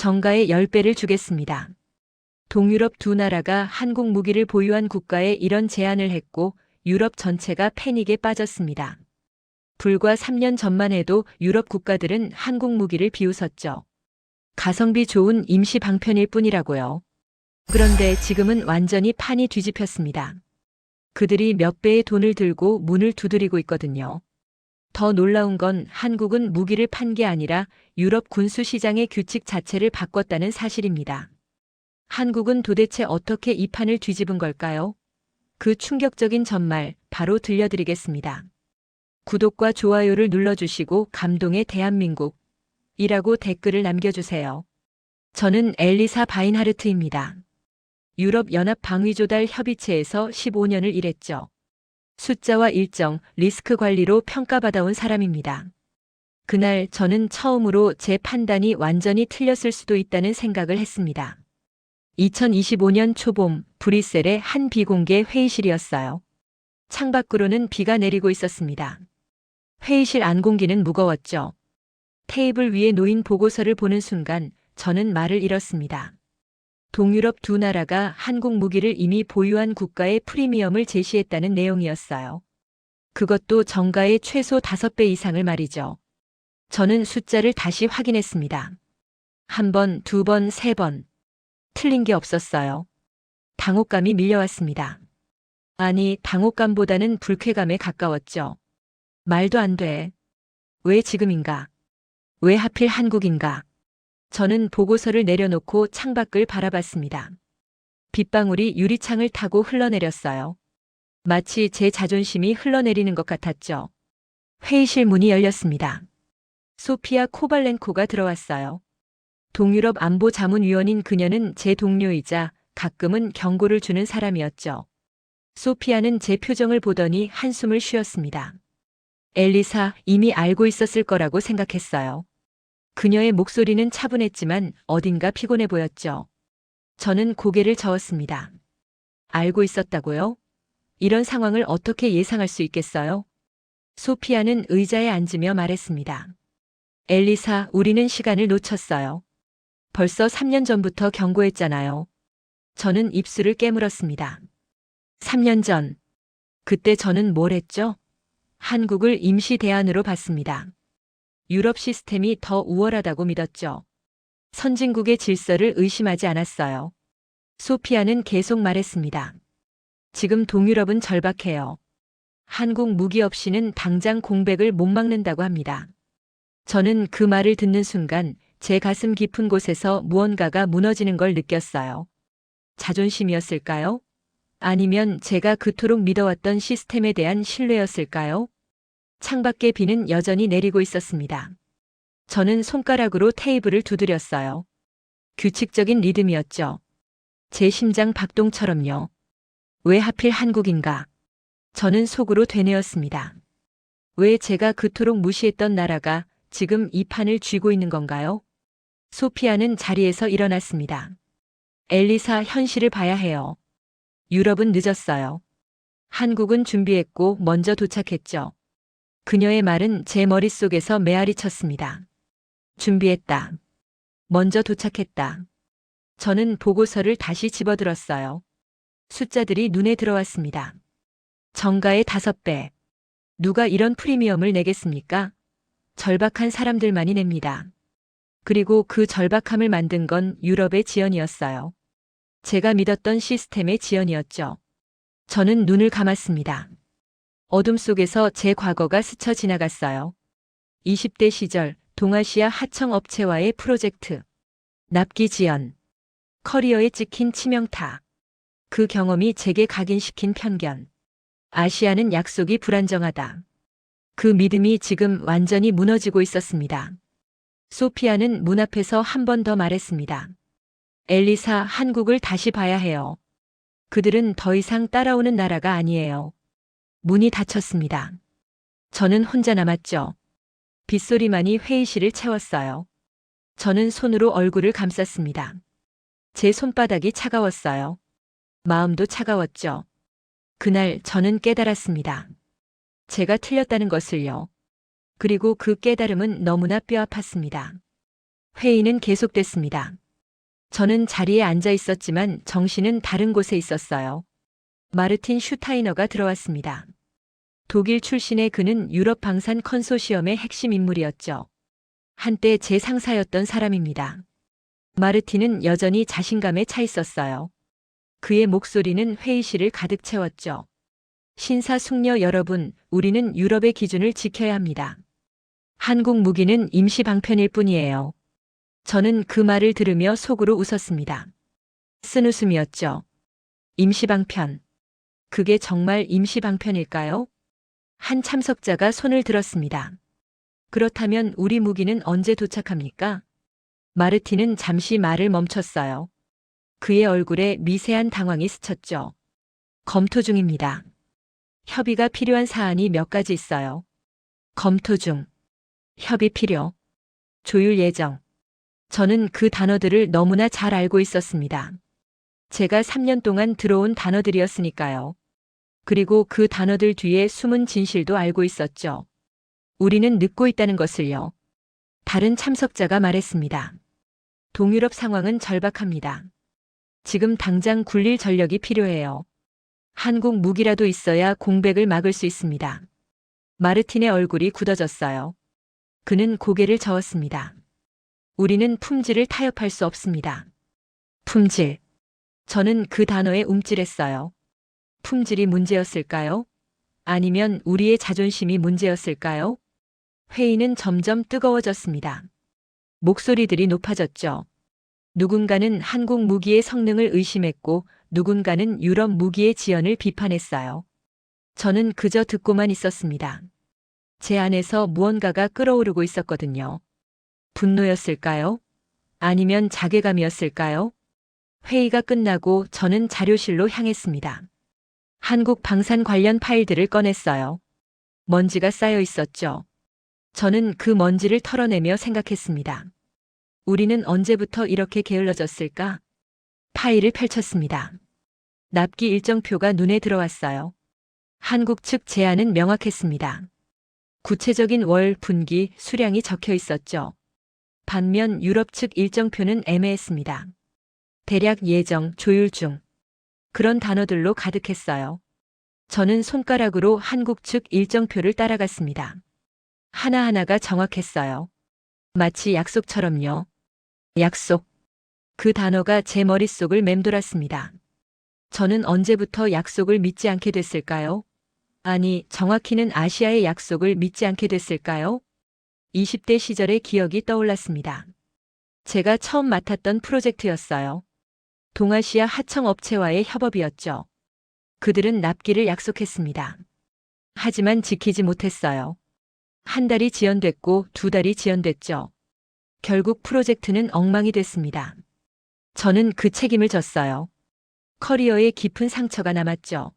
정가의 10배를 주겠습니다. 동유럽 두 나라가 한국 무기를 보유한 국가에 이런 제안을 했고 유럽 전체가 패닉에 빠졌습니다. 불과 3년 전만 해도 유럽 국가들은 한국 무기를 비웃었죠. 가성비 좋은 임시 방편일 뿐이라고요. 그런데 지금은 완전히 판이 뒤집혔습니다. 그들이 몇 배의 돈을 들고 문을 두드리고 있거든요. 더 놀라운 건 한국은 무기를 판 게 아니라 유럽 군수 시장의 규칙 자체를 바꿨다는 사실입니다. 한국은 도대체 어떻게 이 판을 뒤집은 걸까요? 그 충격적인 전말 바로 들려드리겠습니다. 구독과 좋아요를 눌러주시고 감동의 대한민국이라고 댓글을 남겨주세요. 저는 엘리사 바인하르트입니다. 유럽연합 방위조달 협의체에서 15년을 일했죠. 숫자와 일정, 리스크 관리로 평가받아온 사람입니다. 그날 저는 처음으로 제 판단이 완전히 틀렸을 수도 있다는 생각을 했습니다. 2025년 초봄 브뤼셀의 한 비공개 회의실이었어요. 창밖으로는 비가 내리고 있었습니다. 회의실 안공기는 무거웠죠. 테이블 위에 놓인 보고서를 보는 순간 저는 말을 잃었습니다. 동유럽 두 나라가 한국 무기를 이미 보유한 국가의 프리미엄을 제시했다는 내용이었어요. 그것도 정가의 최소 5배 이상을 말이죠. 저는 숫자를 다시 확인했습니다. 한 번, 두 번, 세 번. 틀린 게 없었어요. 당혹감이 밀려왔습니다. 아니, 당혹감보다는 불쾌감에 가까웠죠. 말도 안 돼. 왜 지금인가? 왜 하필 한국인가? 저는 보고서를 내려놓고 창밖을 바라봤습니다. 빗방울이 유리창을 타고 흘러내렸어요. 마치 제 자존심이 흘러내리는 것 같았죠. 회의실 문이 열렸습니다. 소피아 코발렌코가 들어왔어요. 동유럽 안보자문위원인 그녀는 제 동료이자 가끔은 경고를 주는 사람이었죠. 소피아는 제 표정을 보더니 한숨을 쉬었습니다. 엘리사, 이미 알고 있었을 거라고 생각했어요. 그녀의 목소리는 차분했지만 어딘가 피곤해 보였죠. 저는 고개를 저었습니다. 알고 있었다고요? 이런 상황을 어떻게 예상할 수 있겠어요? 소피아는 의자에 앉으며 말했습니다. 엘리사, 우리는 시간을 놓쳤어요. 벌써 3년 전부터 경고했잖아요. 저는 입술을 깨물었습니다. 3년 전. 그때 저는 뭘 했죠? 한국을 임시 대안으로 봤습니다. 유럽 시스템이 더 우월하다고 믿었죠. 선진국의 질서를 의심하지 않았어요. 소피아는 계속 말했습니다. 지금 동유럽은 절박해요. 한국 무기 없이는 당장 공백을 못 막는다고 합니다. 저는 그 말을 듣는 순간 제 가슴 깊은 곳에서 무언가가 무너지는 걸 느꼈어요. 자존심이었을까요? 아니면 제가 그토록 믿어왔던 시스템에 대한 신뢰였을까요? 창밖에 비는 여전히 내리고 있었습니다. 저는 손가락으로 테이블을 두드렸어요. 규칙적인 리듬이었죠. 제 심장 박동처럼요. 왜 하필 한국인가? 저는 속으로 되뇌었습니다. 왜 제가 그토록 무시했던 나라가 지금 이 판을 쥐고 있는 건가요? 소피아는 자리에서 일어났습니다. 엘리사, 현실을 봐야 해요. 유럽은 늦었어요. 한국은 준비했고 먼저 도착했죠. 그녀의 말은 제 머릿속에서 메아리 쳤습니다. 준비했다. 먼저 도착했다. 저는 보고서를 다시 집어들었어요. 숫자들이 눈에 들어왔습니다. 정가의 5배. 누가 이런 프리미엄을 내겠습니까? 절박한 사람들만이 냅니다. 그리고 그 절박함을 만든 건 유럽의 지연이었어요. 제가 믿었던 시스템의 지연이었죠. 저는 눈을 감았습니다. 어둠 속에서 제 과거가 스쳐 지나갔어요. 20대 시절 동아시아 하청 업체와의 프로젝트, 납기 지연, 커리어에 찍힌 치명타, 그 경험이 제게 각인시킨 편견. 아시아는 약속이 불안정하다. 그 믿음이 지금 완전히 무너지고 있었습니다. 소피아는 문 앞에서 한 번 더 말했습니다. 엘리사, 한국을 다시 봐야 해요. 그들은 더 이상 따라오는 나라가 아니에요. 문이 닫혔습니다. 저는 혼자 남았죠. 빗소리만이 회의실을 채웠어요. 저는 손으로 얼굴을 감쌌습니다. 제 손바닥이 차가웠어요. 마음도 차가웠죠. 그날 저는 깨달았습니다. 제가 틀렸다는 것을요. 그리고 그 깨달음은 너무나 뼈아팠습니다. 회의는 계속됐습니다. 저는 자리에 앉아 있었지만 정신은 다른 곳에 있었어요. 마르틴 슈타이너가 들어왔습니다. 독일 출신의 그는 유럽 방산 컨소시엄의 핵심 인물이었죠. 한때 제 상사였던 사람입니다. 마르틴은 여전히 자신감에 차 있었어요. 그의 목소리는 회의실을 가득 채웠죠. 신사숙녀 여러분, 우리는 유럽의 기준을 지켜야 합니다. 한국 무기는 임시 방편일 뿐이에요. 저는 그 말을 들으며 속으로 웃었습니다. 쓴웃음이었죠. 임시 방편. 그게 정말 임시 방편일까요? 한 참석자가 손을 들었습니다. 그렇다면 우리 무기는 언제 도착합니까? 마르틴은 잠시 말을 멈췄어요. 그의 얼굴에 미세한 당황이 스쳤죠. 검토 중입니다. 협의가 필요한 사안이 몇 가지 있어요. 검토 중. 협의 필요. 조율 예정. 저는 그 단어들을 너무나 잘 알고 있었습니다. 제가 3년 동안 들어온 단어들이었으니까요. 그리고 그 단어들 뒤에 숨은 진실도 알고 있었죠. 우리는 늦고 있다는 것을요. 다른 참석자가 말했습니다. 동유럽 상황은 절박합니다. 지금 당장 굴릴 전력이 필요해요. 한국 무기라도 있어야 공백을 막을 수 있습니다. 마르틴의 얼굴이 굳어졌어요. 그는 고개를 저었습니다. 우리는 품질을 타협할 수 없습니다. 품질. 저는 그 단어에 움찔했어요. 품질이 문제였을까요? 아니면 우리의 자존심이 문제였을까요? 회의는 점점 뜨거워졌습니다. 목소리들이 높아졌죠. 누군가는 한국 무기의 성능을 의심했고 누군가는 유럽 무기의 지연을 비판했어요. 저는 그저 듣고만 있었습니다. 제 안에서 무언가가 끓어오르고 있었거든요. 분노였을까요? 아니면 자괴감이었을까요? 회의가 끝나고 저는 자료실로 향했습니다. 한국 방산 관련 파일들을 꺼냈어요. 먼지가 쌓여 있었죠. 저는 그 먼지를 털어내며 생각했습니다. 우리는 언제부터 이렇게 게을러졌을까? 파일을 펼쳤습니다. 납기 일정표가 눈에 들어왔어요. 한국 측 제안은 명확했습니다. 구체적인 월, 분기, 수량이 적혀 있었죠. 반면 유럽 측 일정표는 애매했습니다. 대략 예정, 조율 중. 그런 단어들로 가득했어요. 저는 손가락으로 한국 측 일정표를 따라갔습니다. 하나하나가 정확했어요. 마치 약속처럼요. 약속. 그 단어가 제 머릿속을 맴돌았습니다. 저는 언제부터 약속을 믿지 않게 됐을까요? 아니, 정확히는 아시아의 약속을 믿지 않게 됐을까요? 20대 시절의 기억이 떠올랐습니다. 제가 처음 맡았던 프로젝트였어요. 동아시아 하청 업체와의 협업이었죠. 그들은 납기를 약속했습니다. 하지만 지키지 못했어요. 한 달이 지연됐고 2달이 지연됐죠. 결국 프로젝트는 엉망이 됐습니다. 저는 그 책임을 졌어요. 커리어에 깊은 상처가 남았죠.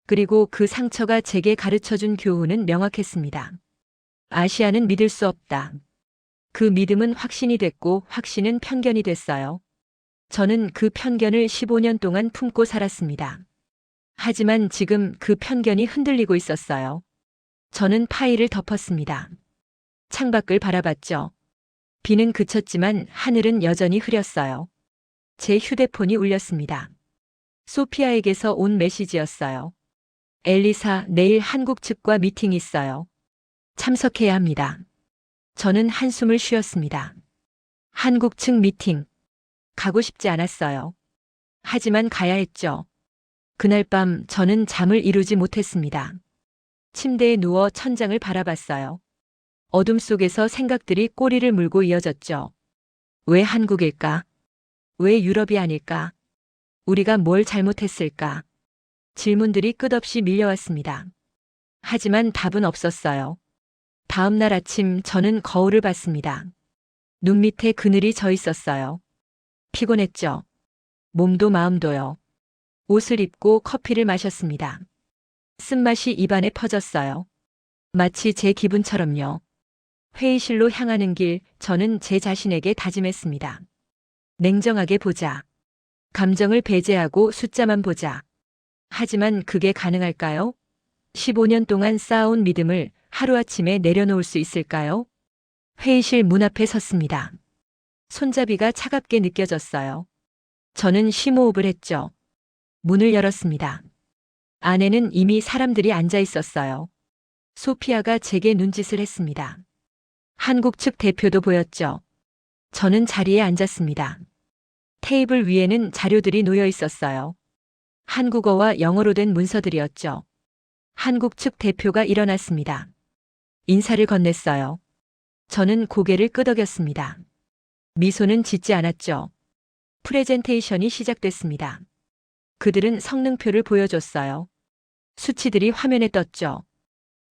그리고 그 상처가 제게 가르쳐준 교훈은 명확했습니다. 아시아는 믿을 수 없다. 그 믿음은 확신이 됐고 확신은 편견이 됐어요. 저는 그 편견을 15년 동안 품고 살았습니다. 하지만 지금 그 편견이 흔들리고 있었어요. 저는 파일을 덮었습니다. 창밖을 바라봤죠. 비는 그쳤지만 하늘은 여전히 흐렸어요. 제 휴대폰이 울렸습니다. 소피아에게서 온 메시지였어요. 엘리사, 내일 한국 측과 미팅이 있어요. 참석해야 합니다. 저는 한숨을 쉬었습니다. 한국 측 미팅. 가고 싶지 않았어요. 하지만 가야 했죠. 그날 밤 저는 잠을 이루지 못했습니다. 침대에 누워 천장을 바라봤어요. 어둠 속에서 생각들이 꼬리를 물고 이어졌죠. 왜 한국일까? 왜 유럽이 아닐까? 우리가 뭘 잘못했을까? 질문들이 끝없이 밀려왔습니다. 하지만 답은 없었어요. 다음 날 아침 저는 거울을 봤습니다. 눈 밑에 그늘이 져 있었어요. 피곤했죠. 몸도 마음도요. 옷을 입고 커피를 마셨습니다. 쓴맛이 입안에 퍼졌어요. 마치 제 기분처럼요. 회의실로 향하는 길, 저는 제 자신에게 다짐했습니다. 냉정하게 보자. 감정을 배제하고 숫자만 보자. 하지만 그게 가능할까요? 15년 동안 쌓아온 믿음을 하루아침에 내려놓을 수 있을까요? 회의실 문 앞에 섰습니다. 손잡이가 차갑게 느껴졌어요. 저는 심호흡을 했죠. 문을 열었습니다. 안에는 이미 사람들이 앉아 있었어요. 소피아가 제게 눈짓을 했습니다. 한국 측 대표도 보였죠. 저는 자리에 앉았습니다. 테이블 위에는 자료들이 놓여 있었어요. 한국어와 영어로 된 문서들이었죠. 한국 측 대표가 일어났습니다. 인사를 건넸어요. 저는 고개를 끄덕였습니다. 미소는 짓지 않았죠. 프레젠테이션이 시작됐습니다. 그들은 성능표를 보여줬어요. 수치들이 화면에 떴죠.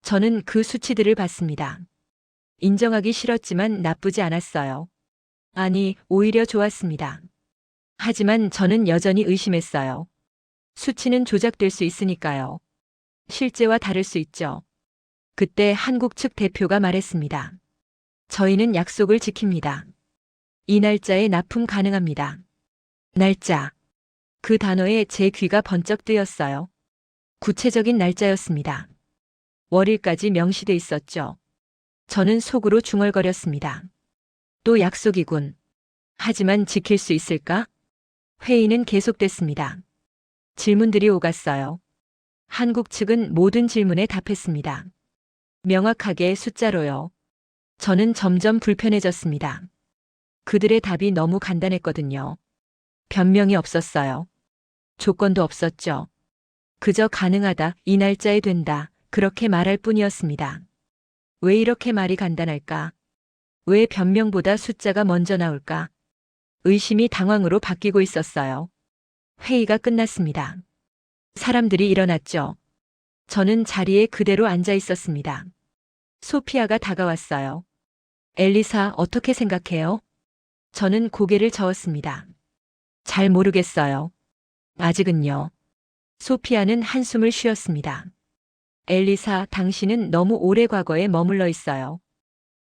저는 그 수치들을 봤습니다. 인정하기 싫었지만 나쁘지 않았어요. 아니, 오히려 좋았습니다. 하지만 저는 여전히 의심했어요. 수치는 조작될 수 있으니까요. 실제와 다를 수 있죠. 그때 한국 측 대표가 말했습니다. 저희는 약속을 지킵니다. 이 날짜에 납품 가능합니다. 날짜. 그 단어에 제 귀가 번쩍 뜨였어요. 구체적인 날짜였습니다. 월일까지 명시돼 있었죠. 저는 속으로 중얼거렸습니다. 또 약속이군. 하지만 지킬 수 있을까? 회의는 계속됐습니다. 질문들이 오갔어요. 한국 측은 모든 질문에 답했습니다. 명확하게 숫자로요. 저는 점점 불편해졌습니다. 그들의 답이 너무 간단했거든요. 변명이 없었어요. 조건도 없었죠. 그저 가능하다, 이 날짜에 된다, 그렇게 말할 뿐이었습니다. 왜 이렇게 말이 간단할까? 왜 변명보다 숫자가 먼저 나올까? 의심이 당황으로 바뀌고 있었어요. 회의가 끝났습니다. 사람들이 일어났죠. 저는 자리에 그대로 앉아 있었습니다. 소피아가 다가왔어요. 엘리사, 어떻게 생각해요? 저는 고개를 저었습니다. 잘 모르겠어요. 아직은요. 소피아는 한숨을 쉬었습니다. 엘리사, 당신은 너무 오래 과거에 머물러 있어요.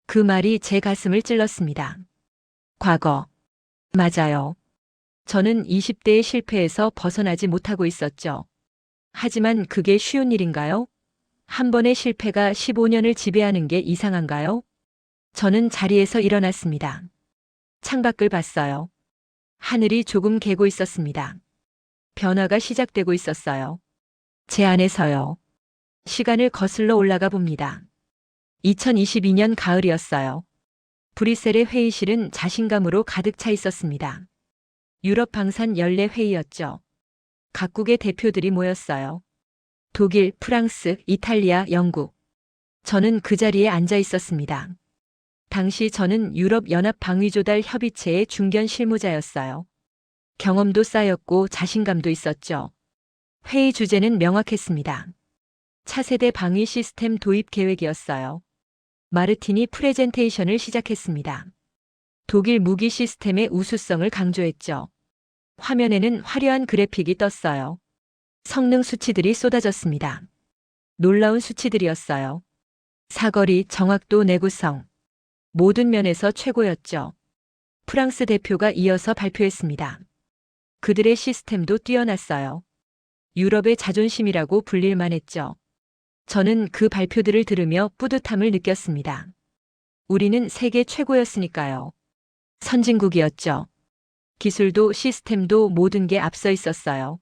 그 말이 제 가슴을 찔렀습니다. 과거. 맞아요. 저는 20대의 실패에서 벗어나지 못하고 있었죠. 하지만 그게 쉬운 일인가요? 한 번의 실패가 15년을 지배하는 게 이상한가요? 저는 자리에서 일어났습니다. 창밖을 봤어요. 하늘이 조금 개고 있었습니다. 변화가 시작되고 있었어요. 제 안에서요. 시간을 거슬러 올라가 봅니다. 2022년 가을이었어요. 브뤼셀의 회의실은 자신감으로 가득 차 있었습니다. 유럽 방산 연례 회의였죠. 각국의 대표들이 모였어요. 독일, 프랑스, 이탈리아, 영국. 저는 그 자리에 앉아 있었습니다. 당시 저는 유럽 연합 방위조달 협의체의 중견 실무자였어요. 경험도 쌓였고 자신감도 있었죠. 회의 주제는 명확했습니다. 차세대 방위 시스템 도입 계획이었어요. 마르틴이 프레젠테이션을 시작했습니다. 독일 무기 시스템의 우수성을 강조했죠. 화면에는 화려한 그래픽이 떴어요. 성능 수치들이 쏟아졌습니다. 놀라운 수치들이었어요. 사거리, 정확도, 내구성. 모든 면에서 최고였죠. 프랑스 대표가 이어서 발표했습니다. 그들의 시스템도 뛰어났어요. 유럽의 자존심이라고 불릴 만했죠. 저는 그 발표들을 들으며 뿌듯함을 느꼈습니다. 우리는 세계 최고였으니까요. 선진국이었죠. 기술도 시스템도 모든 게 앞서 있었어요.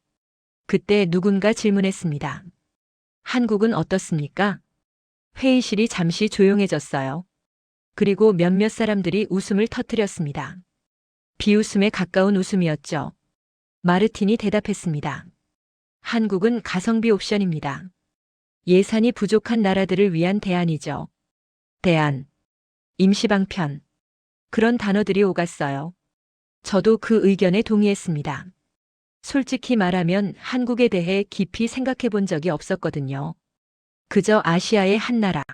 그때 누군가 질문했습니다. 한국은 어떻습니까? 회의실이 잠시 조용해졌어요. 그리고 몇몇 사람들이 웃음을 터뜨렸습니다. 비웃음에 가까운 웃음이었죠. 마르틴이 대답했습니다. 한국은 가성비 옵션입니다. 예산이 부족한 나라들을 위한 대안이죠. 대안. 임시방편. 그런 단어들이 오갔어요. 저도 그 의견에 동의했습니다. 솔직히 말하면 한국에 대해 깊이 생각해 본 적이 없었거든요. 그저 아시아의 한 나라.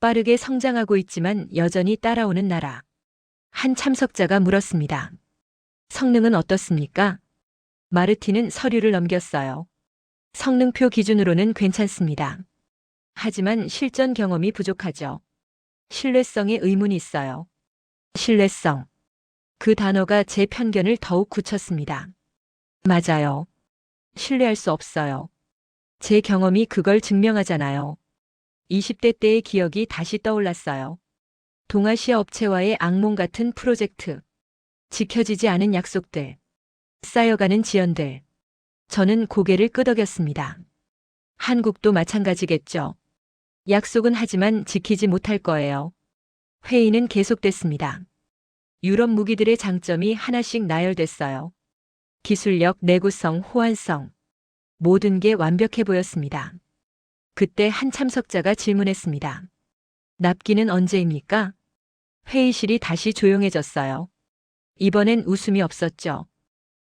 빠르게 성장하고 있지만 여전히 따라오는 나라. 한 참석자가 물었습니다. 성능은 어떻습니까? 마르틴은 서류를 넘겼어요. 성능표 기준으로는 괜찮습니다. 하지만 실전 경험이 부족하죠. 신뢰성에 의문이 있어요. 신뢰성. 그 단어가 제 편견을 더욱 굳혔습니다. 맞아요. 신뢰할 수 없어요. 제 경험이 그걸 증명하잖아요. 20대 때의 기억이 다시 떠올랐어요. 동아시아 업체와의 악몽 같은 프로젝트. 지켜지지 않은 약속들, 쌓여가는 지연들. 저는 고개를 끄덕였습니다. 한국도 마찬가지겠죠. 약속은 하지만 지키지 못할 거예요. 회의는 계속됐습니다. 유럽 무기들의 장점이 하나씩 나열됐어요. 기술력, 내구성, 호환성. 모든 게 완벽해 보였습니다. 그때 한 참석자가 질문했습니다. 납기는 언제입니까? 회의실이 다시 조용해졌어요. 이번엔 웃음이 없었죠.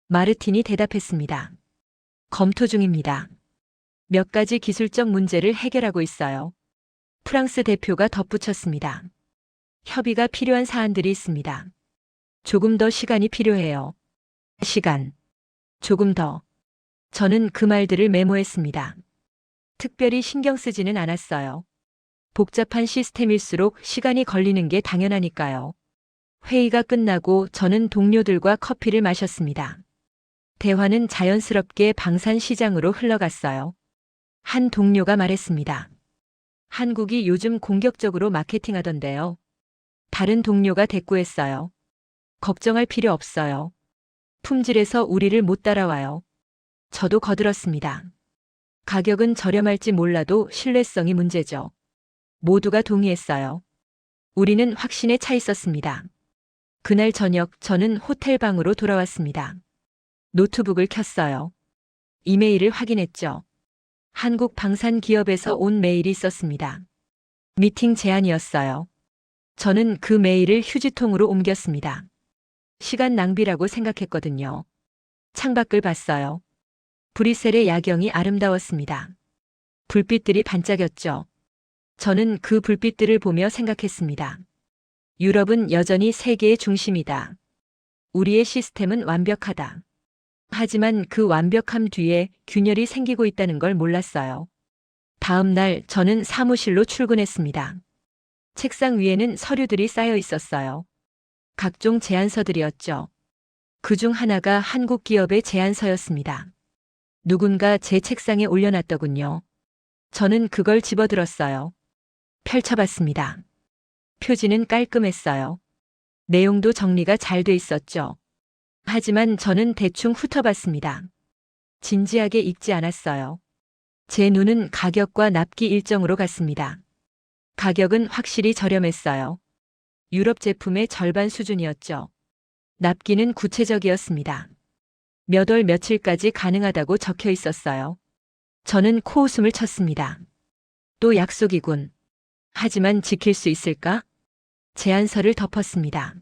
마르틴이 대답했습니다. 검토 중입니다. 몇 가지 기술적 문제를 해결하고 있어요. 프랑스 대표가 덧붙였습니다. 협의가 필요한 사안들이 있습니다. 조금 더 시간이 필요해요. 시간. 조금 더. 저는 그 말들을 메모했습니다. 특별히 신경 쓰지는 않았어요. 복잡한 시스템일수록 시간이 걸리는 게 당연하니까요. 회의가 끝나고 저는 동료들과 커피를 마셨습니다. 대화는 자연스럽게 방산 시장으로 흘러갔어요. 한 동료가 말했습니다. 한국이 요즘 공격적으로 마케팅하던데요. 다른 동료가 대꾸했어요. 걱정할 필요 없어요. 품질에서 우리를 못 따라와요. 저도 거들었습니다. 가격은 저렴할지 몰라도 신뢰성이 문제죠. 모두가 동의했어요. 우리는 확신에 차 있었습니다. 그날 저녁 저는 호텔 방으로 돌아왔습니다. 노트북을 켰어요. 이메일을 확인했죠. 한국 방산 기업에서 온 메일이 있었습니다. 미팅 제안이었어요. 저는 그 메일을 휴지통으로 옮겼습니다. 시간 낭비라고 생각했거든요. 창밖을 봤어요. 브뤼셀의 야경이 아름다웠습니다. 불빛들이 반짝였죠. 저는 그 불빛들을 보며 생각했습니다. 유럽은 여전히 세계의 중심이다. 우리의 시스템은 완벽하다. 하지만 그 완벽함 뒤에 균열이 생기고 있다는 걸 몰랐어요. 다음 날 저는 사무실로 출근했습니다. 책상 위에는 서류들이 쌓여 있었어요. 각종 제안서들이었죠. 그중 하나가 한국 기업의 제안서였습니다. 누군가 제 책상에 올려놨더군요. 저는 그걸 집어들었어요. 펼쳐봤습니다. 표지는 깔끔했어요. 내용도 정리가 잘 돼 있었죠. 하지만 저는 대충 훑어봤습니다. 진지하게 읽지 않았어요. 제 눈은 가격과 납기 일정으로 갔습니다. 가격은 확실히 저렴했어요. 유럽 제품의 절반 수준이었죠. 납기는 구체적이었습니다. 몇 월 며칠까지 가능하다고 적혀 있었어요. 저는 코웃음을 쳤습니다. 또 약속이군. 하지만 지킬 수 있을까? 제안서를 덮었습니다.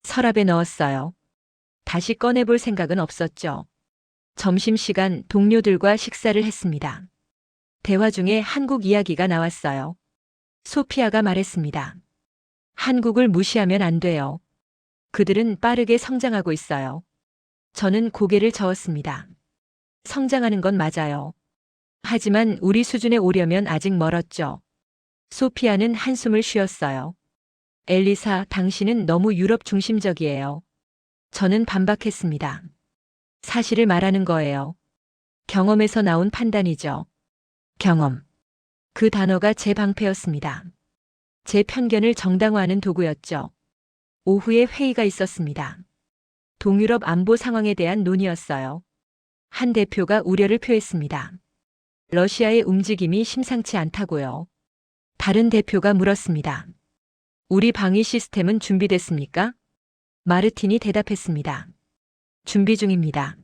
서랍에 넣었어요. 다시 꺼내볼 생각은 없었죠. 점심시간 동료들과 식사를 했습니다. 대화 중에 한국 이야기가 나왔어요. 소피아가 말했습니다. 한국을 무시하면 안 돼요. 그들은 빠르게 성장하고 있어요. 저는 고개를 저었습니다. 성장하는 건 맞아요. 하지만 우리 수준에 오려면 아직 멀었죠. 소피아는 한숨을 쉬었어요. 엘리사, 당신은 너무 유럽 중심적이에요. 저는 반박했습니다. 사실을 말하는 거예요. 경험에서 나온 판단이죠. 경험. 그 단어가 제 방패였습니다. 제 편견을 정당화하는 도구였죠. 오후에 회의가 있었습니다. 동유럽 안보 상황에 대한 논의였어요. 한 대표가 우려를 표했습니다. 러시아의 움직임이 심상치 않다고요. 다른 대표가 물었습니다. 우리 방위 시스템은 준비됐습니까? 마르틴이 대답했습니다. 준비 중입니다.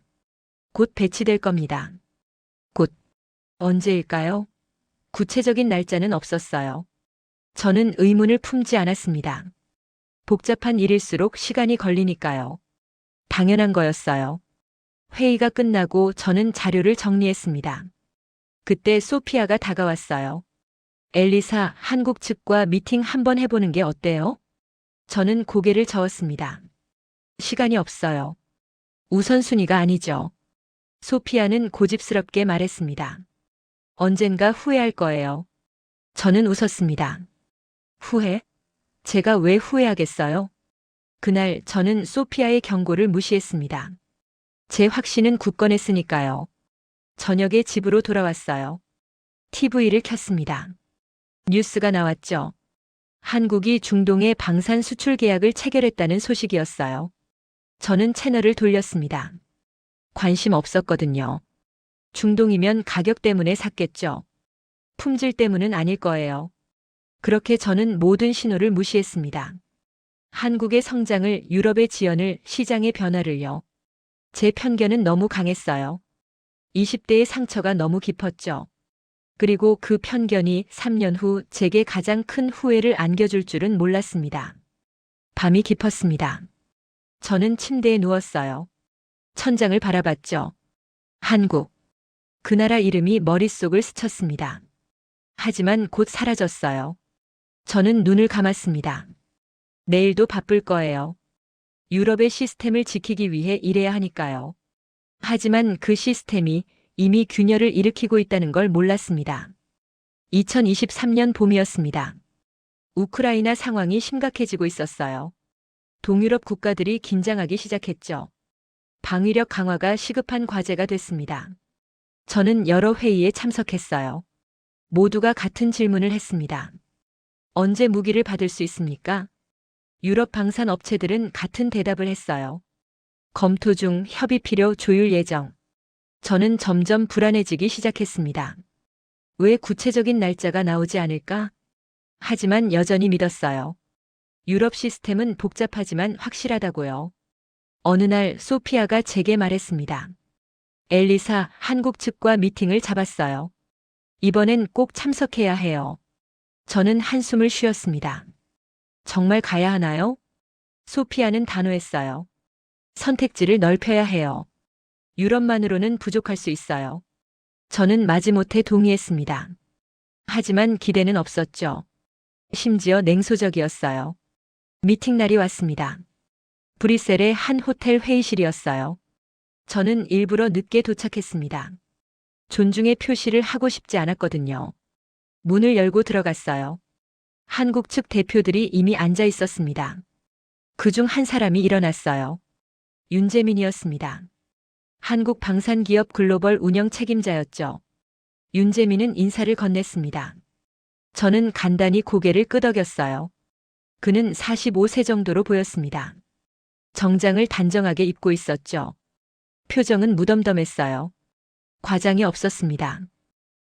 곧 배치될 겁니다. 곧. 언제일까요? 구체적인 날짜는 없었어요. 저는 의문을 품지 않았습니다. 복잡한 일일수록 시간이 걸리니까요. 당연한 거였어요. 회의가 끝나고 저는 자료를 정리했습니다. 그때 소피아가 다가왔어요. 엘리사, 한국 측과 미팅 한번 해보는 게 어때요? 저는 고개를 저었습니다. 시간이 없어요. 우선순위가 아니죠. 소피아는 고집스럽게 말했습니다. 언젠가 후회할 거예요. 저는 웃었습니다. 후회? 제가 왜 후회하겠어요? 그날 저는 소피아의 경고를 무시했습니다. 제 확신은 굳건했으니까요. 저녁에 집으로 돌아왔어요. TV를 켰습니다. 뉴스가 나왔죠. 한국이 중동에 방산 수출 계약을 체결했다는 소식이었어요. 저는 채널을 돌렸습니다. 관심 없었거든요. 중동이면 가격 때문에 샀겠죠. 품질 때문은 아닐 거예요. 그렇게 저는 모든 신호를 무시했습니다. 한국의 성장을, 유럽의 지연을, 시장의 변화를요. 제 편견은 너무 강했어요. 20대의 상처가 너무 깊었죠. 그리고 그 편견이 3년 후 제게 가장 큰 후회를 안겨줄 줄은 몰랐습니다. 밤이 깊었습니다. 저는 침대에 누웠어요. 천장을 바라봤죠. 한국. 그 나라 이름이 머릿속을 스쳤습니다. 하지만 곧 사라졌어요. 저는 눈을 감았습니다. 내일도 바쁠 거예요. 유럽의 시스템을 지키기 위해 일해야 하니까요. 하지만 그 시스템이 이미 균열을 일으키고 있다는 걸 몰랐습니다. 2023년 봄이었습니다. 우크라이나 상황이 심각해지고 있었어요. 동유럽 국가들이 긴장하기 시작했죠. 방위력 강화가 시급한 과제가 됐습니다. 저는 여러 회의에 참석했어요. 모두가 같은 질문을 했습니다. 언제 무기를 받을 수 있습니까? 유럽 방산 업체들은 같은 대답을 했어요. 검토 중, 협의 필요, 조율 예정. 저는 점점 불안해지기 시작했습니다. 왜 구체적인 날짜가 나오지 않을까? 하지만 여전히 믿었어요. 유럽 시스템은 복잡하지만 확실하다고요. 어느 날 소피아가 제게 말했습니다. 엘리사, 한국 측과 미팅을 잡았어요. 이번엔 꼭 참석해야 해요. 저는 한숨을 쉬었습니다. 정말 가야 하나요? 소피아는 단호했어요. 선택지를 넓혀야 해요. 유럽만으로는 부족할 수 있어요. 저는 마지못해 동의했습니다. 하지만 기대는 없었죠. 심지어 냉소적이었어요. 미팅 날이 왔습니다. 브뤼셀의 한 호텔 회의실이었어요. 저는 일부러 늦게 도착했습니다. 존중의 표시를 하고 싶지 않았거든요. 문을 열고 들어갔어요. 한국 측 대표들이 이미 앉아 있었습니다. 그중 한 사람이 일어났어요. 윤재민이었습니다. 한국 방산기업 글로벌 운영 책임자였죠. 윤재민은 인사를 건넸습니다. 저는 간단히 고개를 끄덕였어요. 그는 45세 정도로 보였습니다. 정장을 단정하게 입고 있었죠. 표정은 무덤덤했어요. 과장이 없었습니다.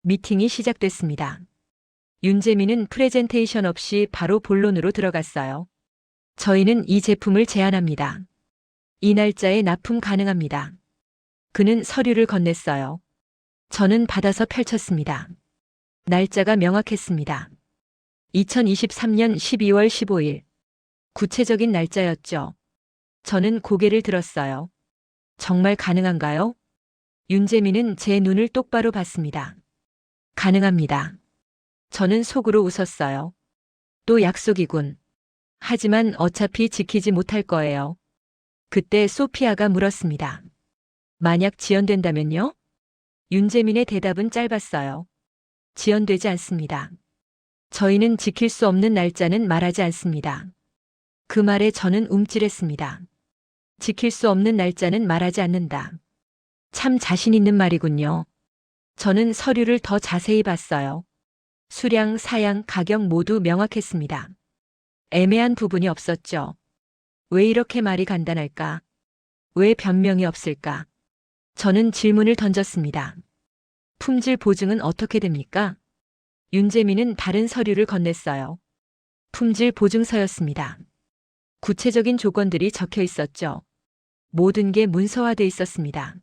미팅이 시작됐습니다. 윤재민은 프레젠테이션 없이 바로 본론으로 들어갔어요. 저희는 이 제품을 제안합니다. 이 날짜에 납품 가능합니다. 그는 서류를 건넸어요. 저는 받아서 펼쳤습니다. 날짜가 명확했습니다. 2023년 12월 15일. 구체적인 날짜였죠. 저는 고개를 들었어요. 정말 가능한가요? 윤재민은 제 눈을 똑바로 봤습니다. 가능합니다. 저는 속으로 웃었어요. 또 약속이군. 하지만 어차피 지키지 못할 거예요. 그때 소피아가 물었습니다. 만약 지연된다면요? 윤재민의 대답은 짧았어요. 지연되지 않습니다. 저희는 지킬 수 없는 날짜는 말하지 않습니다. 그 말에 저는 움찔했습니다. 지킬 수 없는 날짜는 말하지 않는다. 참 자신 있는 말이군요. 저는 서류를 더 자세히 봤어요. 수량, 사양, 가격 모두 명확했습니다. 애매한 부분이 없었죠. 왜 이렇게 말이 간단할까? 왜 변명이 없을까? 저는 질문을 던졌습니다. 품질 보증은 어떻게 됩니까? 윤재민은 다른 서류를 건넸어요. 품질 보증서였습니다. 구체적인 조건들이 적혀 있었죠. 모든 게 문서화돼 있었습니다.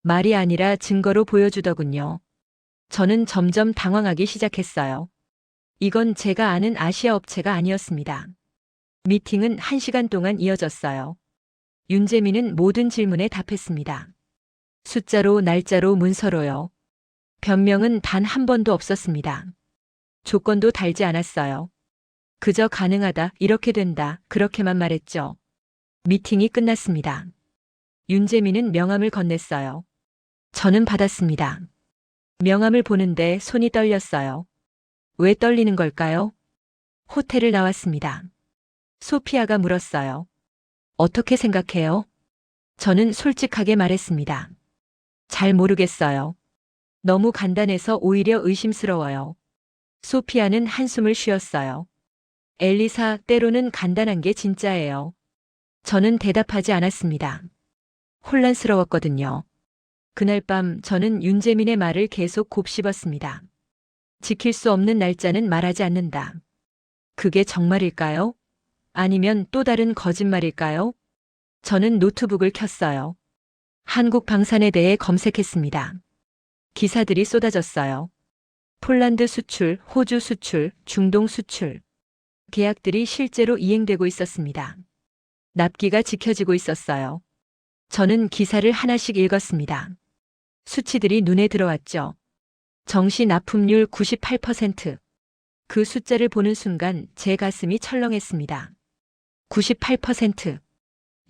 말이 아니라 증거로 보여주더군요. 저는 점점 당황하기 시작했어요. 이건 제가 아는 아시아 업체가 아니었습니다. 미팅은 1시간 동안 이어졌어요. 윤재민은 모든 질문에 답했습니다. 숫자로, 날짜로, 문서로요. 변명은 단 한 번도 없었습니다. 조건도 달지 않았어요. 그저 가능하다, 이렇게 된다, 그렇게만 말했죠. 미팅이 끝났습니다. 윤재민은 명함을 건넸어요. 저는 받았습니다. 명함을 보는데 손이 떨렸어요. 왜 떨리는 걸까요? 호텔을 나왔습니다. 소피아가 물었어요. 어떻게 생각해요? 저는 솔직하게 말했습니다. 잘 모르겠어요. 너무 간단해서 오히려 의심스러워요. 소피아는 한숨을 쉬었어요. 엘리사, 때로는 간단한 게 진짜예요. 저는 대답하지 않았습니다. 혼란스러웠거든요. 그날 밤 저는 윤재민의 말을 계속 곱씹었습니다. 지킬 수 없는 날짜는 말하지 않는다. 그게 정말일까요? 아니면 또 다른 거짓말일까요? 저는 노트북을 켰어요. 한국 방산에 대해 검색했습니다. 기사들이 쏟아졌어요. 폴란드 수출, 호주 수출, 중동 수출. 계약들이 실제로 이행되고 있었습니다. 납기가 지켜지고 있었어요. 저는 기사를 하나씩 읽었습니다. 수치들이 눈에 들어왔죠. 정시 납품률 98%. 그 숫자를 보는 순간 제 가슴이 철렁했습니다. 98%.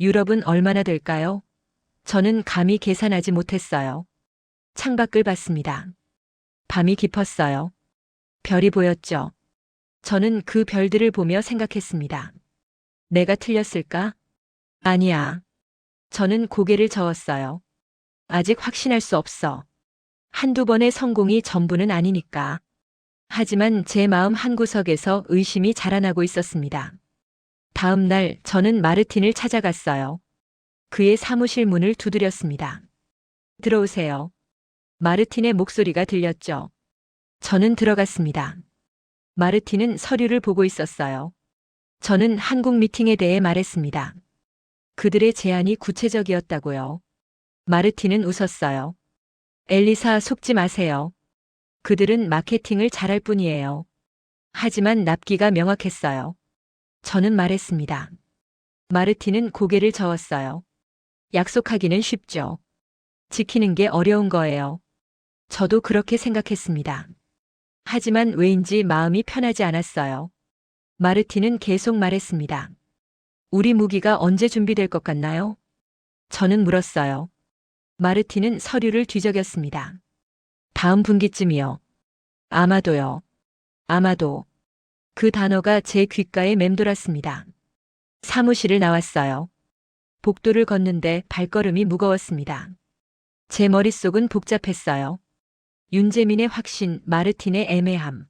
유럽은 얼마나 될까요? 저는 감히 계산하지 못했어요. 창밖을 봤습니다. 밤이 깊었어요. 별이 보였죠. 저는 그 별들을 보며 생각했습니다. 내가 틀렸을까? 아니야. 저는 고개를 저었어요. 아직 확신할 수 없어. 한두 번의 성공이 전부는 아니니까. 하지만 제 마음 한구석에서 의심이 자라나고 있었습니다. 다음 날 저는 마르틴을 찾아갔어요. 그의 사무실 문을 두드렸습니다. 들어오세요. 마르틴의 목소리가 들렸죠. 저는 들어갔습니다. 마르틴은 서류를 보고 있었어요. 저는 한국 미팅에 대해 말했습니다. 그들의 제안이 구체적이었다고요. 마르틴은 웃었어요. 엘리사, 속지 마세요. 그들은 마케팅을 잘할 뿐이에요. 하지만 납기가 명확했어요. 저는 말했습니다. 마르틴은 고개를 저었어요. 약속하기는 쉽죠. 지키는 게 어려운 거예요. 저도 그렇게 생각했습니다. 하지만 왜인지 마음이 편하지 않았어요. 마르틴은 계속 말했습니다. 우리 무기가 언제 준비될 것 같나요? 저는 물었어요. 마르틴은 서류를 뒤적였습니다. 다음 분기쯤이요. 아마도요. 아마도. 그 단어가 제 귓가에 맴돌았습니다. 사무실을 나왔어요. 복도를 걷는데 발걸음이 무거웠습니다. 제 머릿속은 복잡했어요. 윤재민의 확신, 마르틴의 애매함.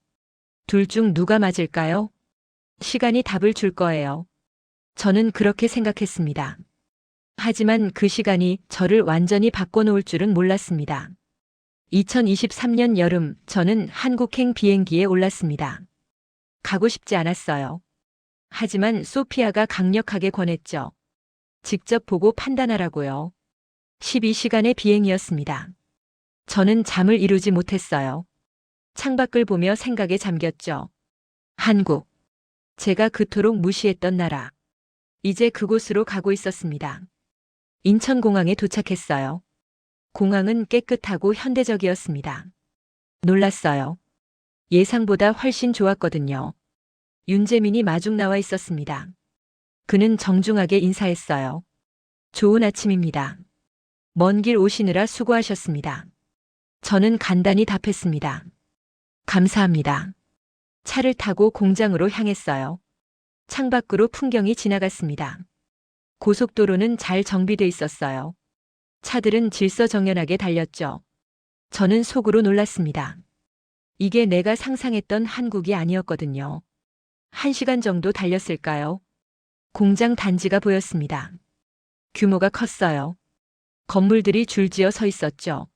둘 중 누가 맞을까요? 시간이 답을 줄 거예요. 저는 그렇게 생각했습니다. 하지만 그 시간이 저를 완전히 바꿔놓을 줄은 몰랐습니다. 2023년 여름 저는 한국행 비행기에 올랐습니다. 가고 싶지 않았어요. 하지만 소피아가 강력하게 권했죠. 직접 보고 판단하라고요. 12시간의 비행이었습니다. 저는 잠을 이루지 못했어요. 창밖을 보며 생각에 잠겼죠. 한국. 제가 그토록 무시했던 나라. 이제 그곳으로 가고 있었습니다. 인천공항에 도착했어요. 공항은 깨끗하고 현대적이었습니다. 놀랐어요. 예상보다 훨씬 좋았거든요. 윤재민이 마중 나와 있었습니다. 그는 정중하게 인사했어요. 좋은 아침입니다. 먼 길 오시느라 수고하셨습니다. 저는 간단히 답했습니다. 감사합니다. 차를 타고 공장으로 향했어요. 창밖으로 풍경이 지나갔습니다. 고속도로는 잘 정비돼 있었어요. 차들은 질서정연하게 달렸죠. 저는 속으로 놀랐습니다. 이게 내가 상상했던 한국이 아니었거든요. 1시간 정도 달렸을까요? 공장 단지가 보였습니다. 규모가 컸어요. 건물들이 줄지어 서 있었죠.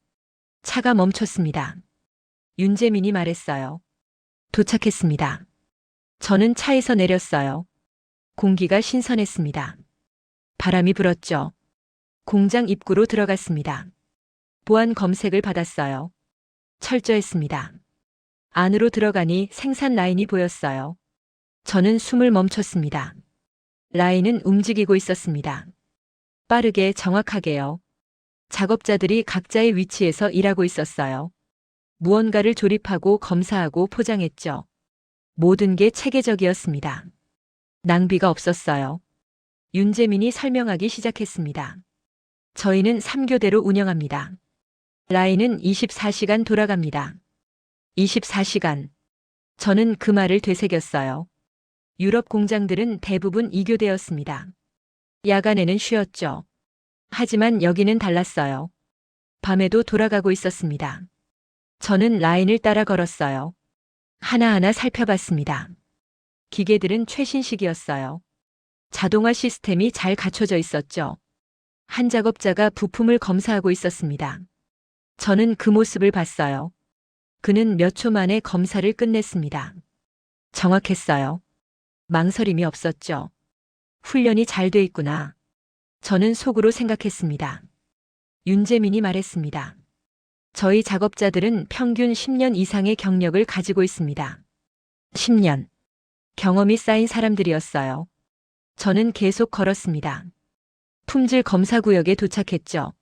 차가 멈췄습니다. 윤재민이 말했어요. 도착했습니다. 저는 차에서 내렸어요. 공기가 신선했습니다. 바람이 불었죠. 공장 입구로 들어갔습니다. 보안 검색을 받았어요. 철저했습니다. 안으로 들어가니 생산 라인이 보였어요. 저는 숨을 멈췄습니다. 라인은 움직이고 있었습니다. 빠르게 정확하게요. 작업자들이 각자의 위치에서 일하고 있었어요. 무언가를 조립하고 검사하고 포장했죠. 모든 게 체계적이었습니다. 낭비가 없었어요. 윤재민이 설명하기 시작했습니다. 저희는 3교대로 운영합니다. 라인은 24시간 돌아갑니다. 24시간. 저는 그 말을 되새겼어요. 유럽 공장들은 대부분 2교대였습니다. 야간에는 쉬었죠. 하지만 여기는 달랐어요. 밤에도 돌아가고 있었습니다. 저는 라인을 따라 걸었어요. 하나하나 살펴봤습니다. 기계들은 최신식이었어요. 자동화 시스템이 잘 갖춰져 있었죠. 한 작업자가 부품을 검사하고 있었습니다. 저는 그 모습을 봤어요. 그는 몇 초 만에 검사를 끝냈습니다. 정확했어요. 망설임이 없었죠. 훈련이 잘 돼 있구나. 저는 속으로 생각했습니다. 윤재민이 말했습니다. 저희 작업자들은 평균 10년 이상의 경력을 가지고 있습니다. 10년. 경험이 쌓인 사람들이었어요. 저는 계속 걸었습니다. 품질 검사 구역에 도착했죠.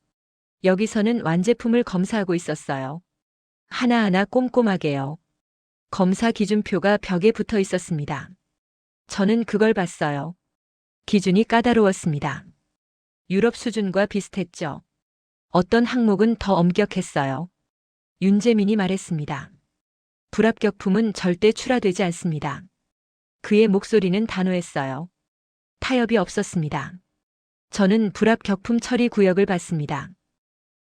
여기서는 완제품을 검사하고 있었어요. 하나하나 꼼꼼하게요. 검사 기준표가 벽에 붙어 있었습니다. 저는 그걸 봤어요. 기준이 까다로웠습니다. 유럽 수준과 비슷했죠. 어떤 항목은 더 엄격했어요. 윤재민이 말했습니다. 불합격품은 절대 출하되지 않습니다. 그의 목소리는 단호했어요. 타협이 없었습니다. 저는 불합격품 처리 구역을 봤습니다.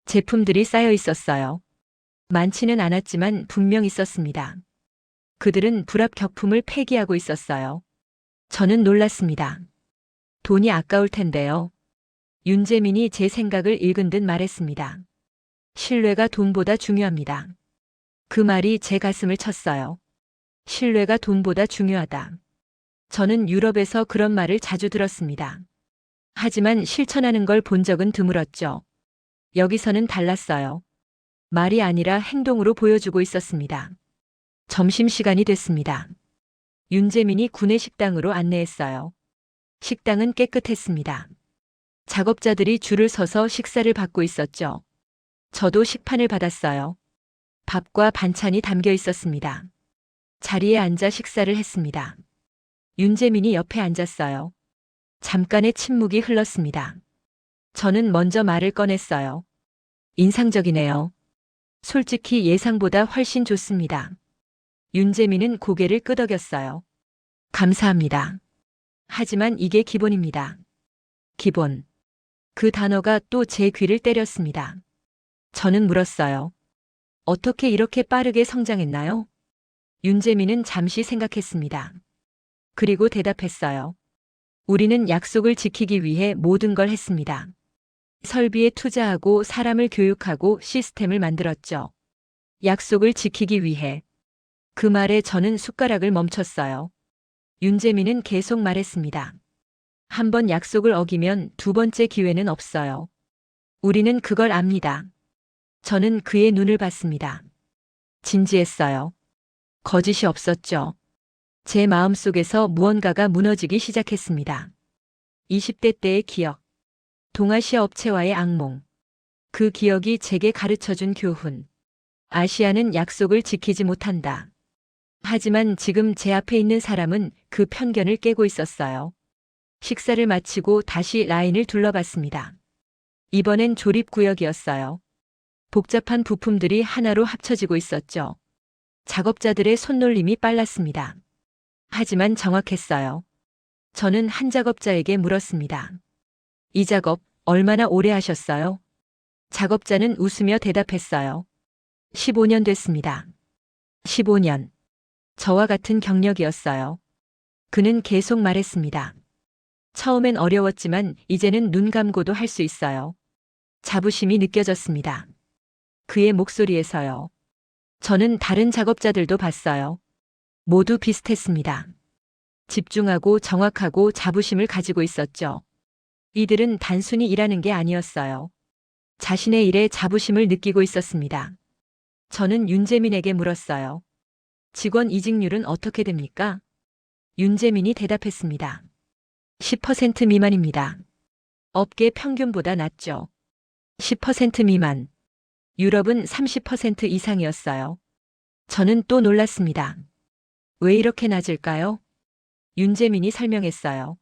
제품들이 쌓여 있었어요. 많지는 않았지만 분명 있었습니다. 그들은 불합격품을 폐기하고 있었어요. 저는 놀랐습니다. 돈이 아까울 텐데요. 윤재민이 제 생각을 읽은 듯 말했습니다. 신뢰가 돈보다 중요합니다. 그 말이 제 가슴을 쳤어요. 신뢰가 돈보다 중요하다. 저는 유럽에서 그런 말을 자주 들었습니다. 하지만 실천하는 걸 본 적은 드물었죠. 여기서는 달랐어요. 말이 아니라 행동으로 보여주고 있었습니다. 점심시간이 됐습니다. 윤재민이 구내 식당으로 안내했어요. 식당은 깨끗했습니다. 작업자들이 줄을 서서 식사를 받고 있었죠. 저도 식판을 받았어요. 밥과 반찬이 담겨 있었습니다. 자리에 앉아 식사를 했습니다. 윤재민이 옆에 앉았어요. 잠깐의 침묵이 흘렀습니다. 저는 먼저 말을 꺼냈어요. 인상적이네요. 솔직히 예상보다 훨씬 좋습니다. 윤재민은 고개를 끄덕였어요. 감사합니다. 하지만 이게 기본입니다. 기본. 그 단어가 또 제 귀를 때렸습니다. 저는 물었어요. 어떻게 이렇게 빠르게 성장했나요? 윤재민은 잠시 생각했습니다. 그리고 대답했어요. 우리는 약속을 지키기 위해 모든 걸 했습니다. 설비에 투자하고 사람을 교육하고 시스템을 만들었죠. 약속을 지키기 위해. 그 말에 저는 숟가락을 멈췄어요. 윤재민은 계속 말했습니다. 한 번 약속을 어기면 두 번째 기회는 없어요. 우리는 그걸 압니다. 저는 그의 눈을 봤습니다. 진지했어요. 거짓이 없었죠. 제 마음속에서 무언가가 무너지기 시작했습니다. 20대 때의 기억. 동아시아 업체와의 악몽. 그 기억이 제게 가르쳐준 교훈. 아시아는 약속을 지키지 못한다. 하지만 지금 제 앞에 있는 사람은 그 편견을 깨고 있었어요. 식사를 마치고 다시 라인을 둘러봤습니다. 이번엔 조립구역이었어요. 복잡한 부품들이 하나로 합쳐지고 있었죠. 작업자들의 손놀림이 빨랐습니다. 하지만 정확했어요. 저는 한 작업자에게 물었습니다. 이 작업 얼마나 오래 하셨어요? 작업자는 웃으며 대답했어요. 15년 됐습니다. 15년. 저와 같은 경력이었어요. 그는 계속 말했습니다. 처음엔 어려웠지만 이제는 눈 감고도 할 수 있어요. 자부심이 느껴졌습니다. 그의 목소리에서요. 저는 다른 작업자들도 봤어요. 모두 비슷했습니다. 집중하고 정확하고 자부심을 가지고 있었죠. 이들은 단순히 일하는 게 아니었어요. 자신의 일에 자부심을 느끼고 있었습니다. 저는 윤재민에게 물었어요. 직원 이직률은 어떻게 됩니까? 윤재민이 대답했습니다. 10% 미만입니다. 업계 평균보다 낮죠. 10% 미만. 유럽은 30% 이상이었어요. 저는 또 놀랐습니다. 왜 이렇게 낮을까요? 윤재민이 설명했어요.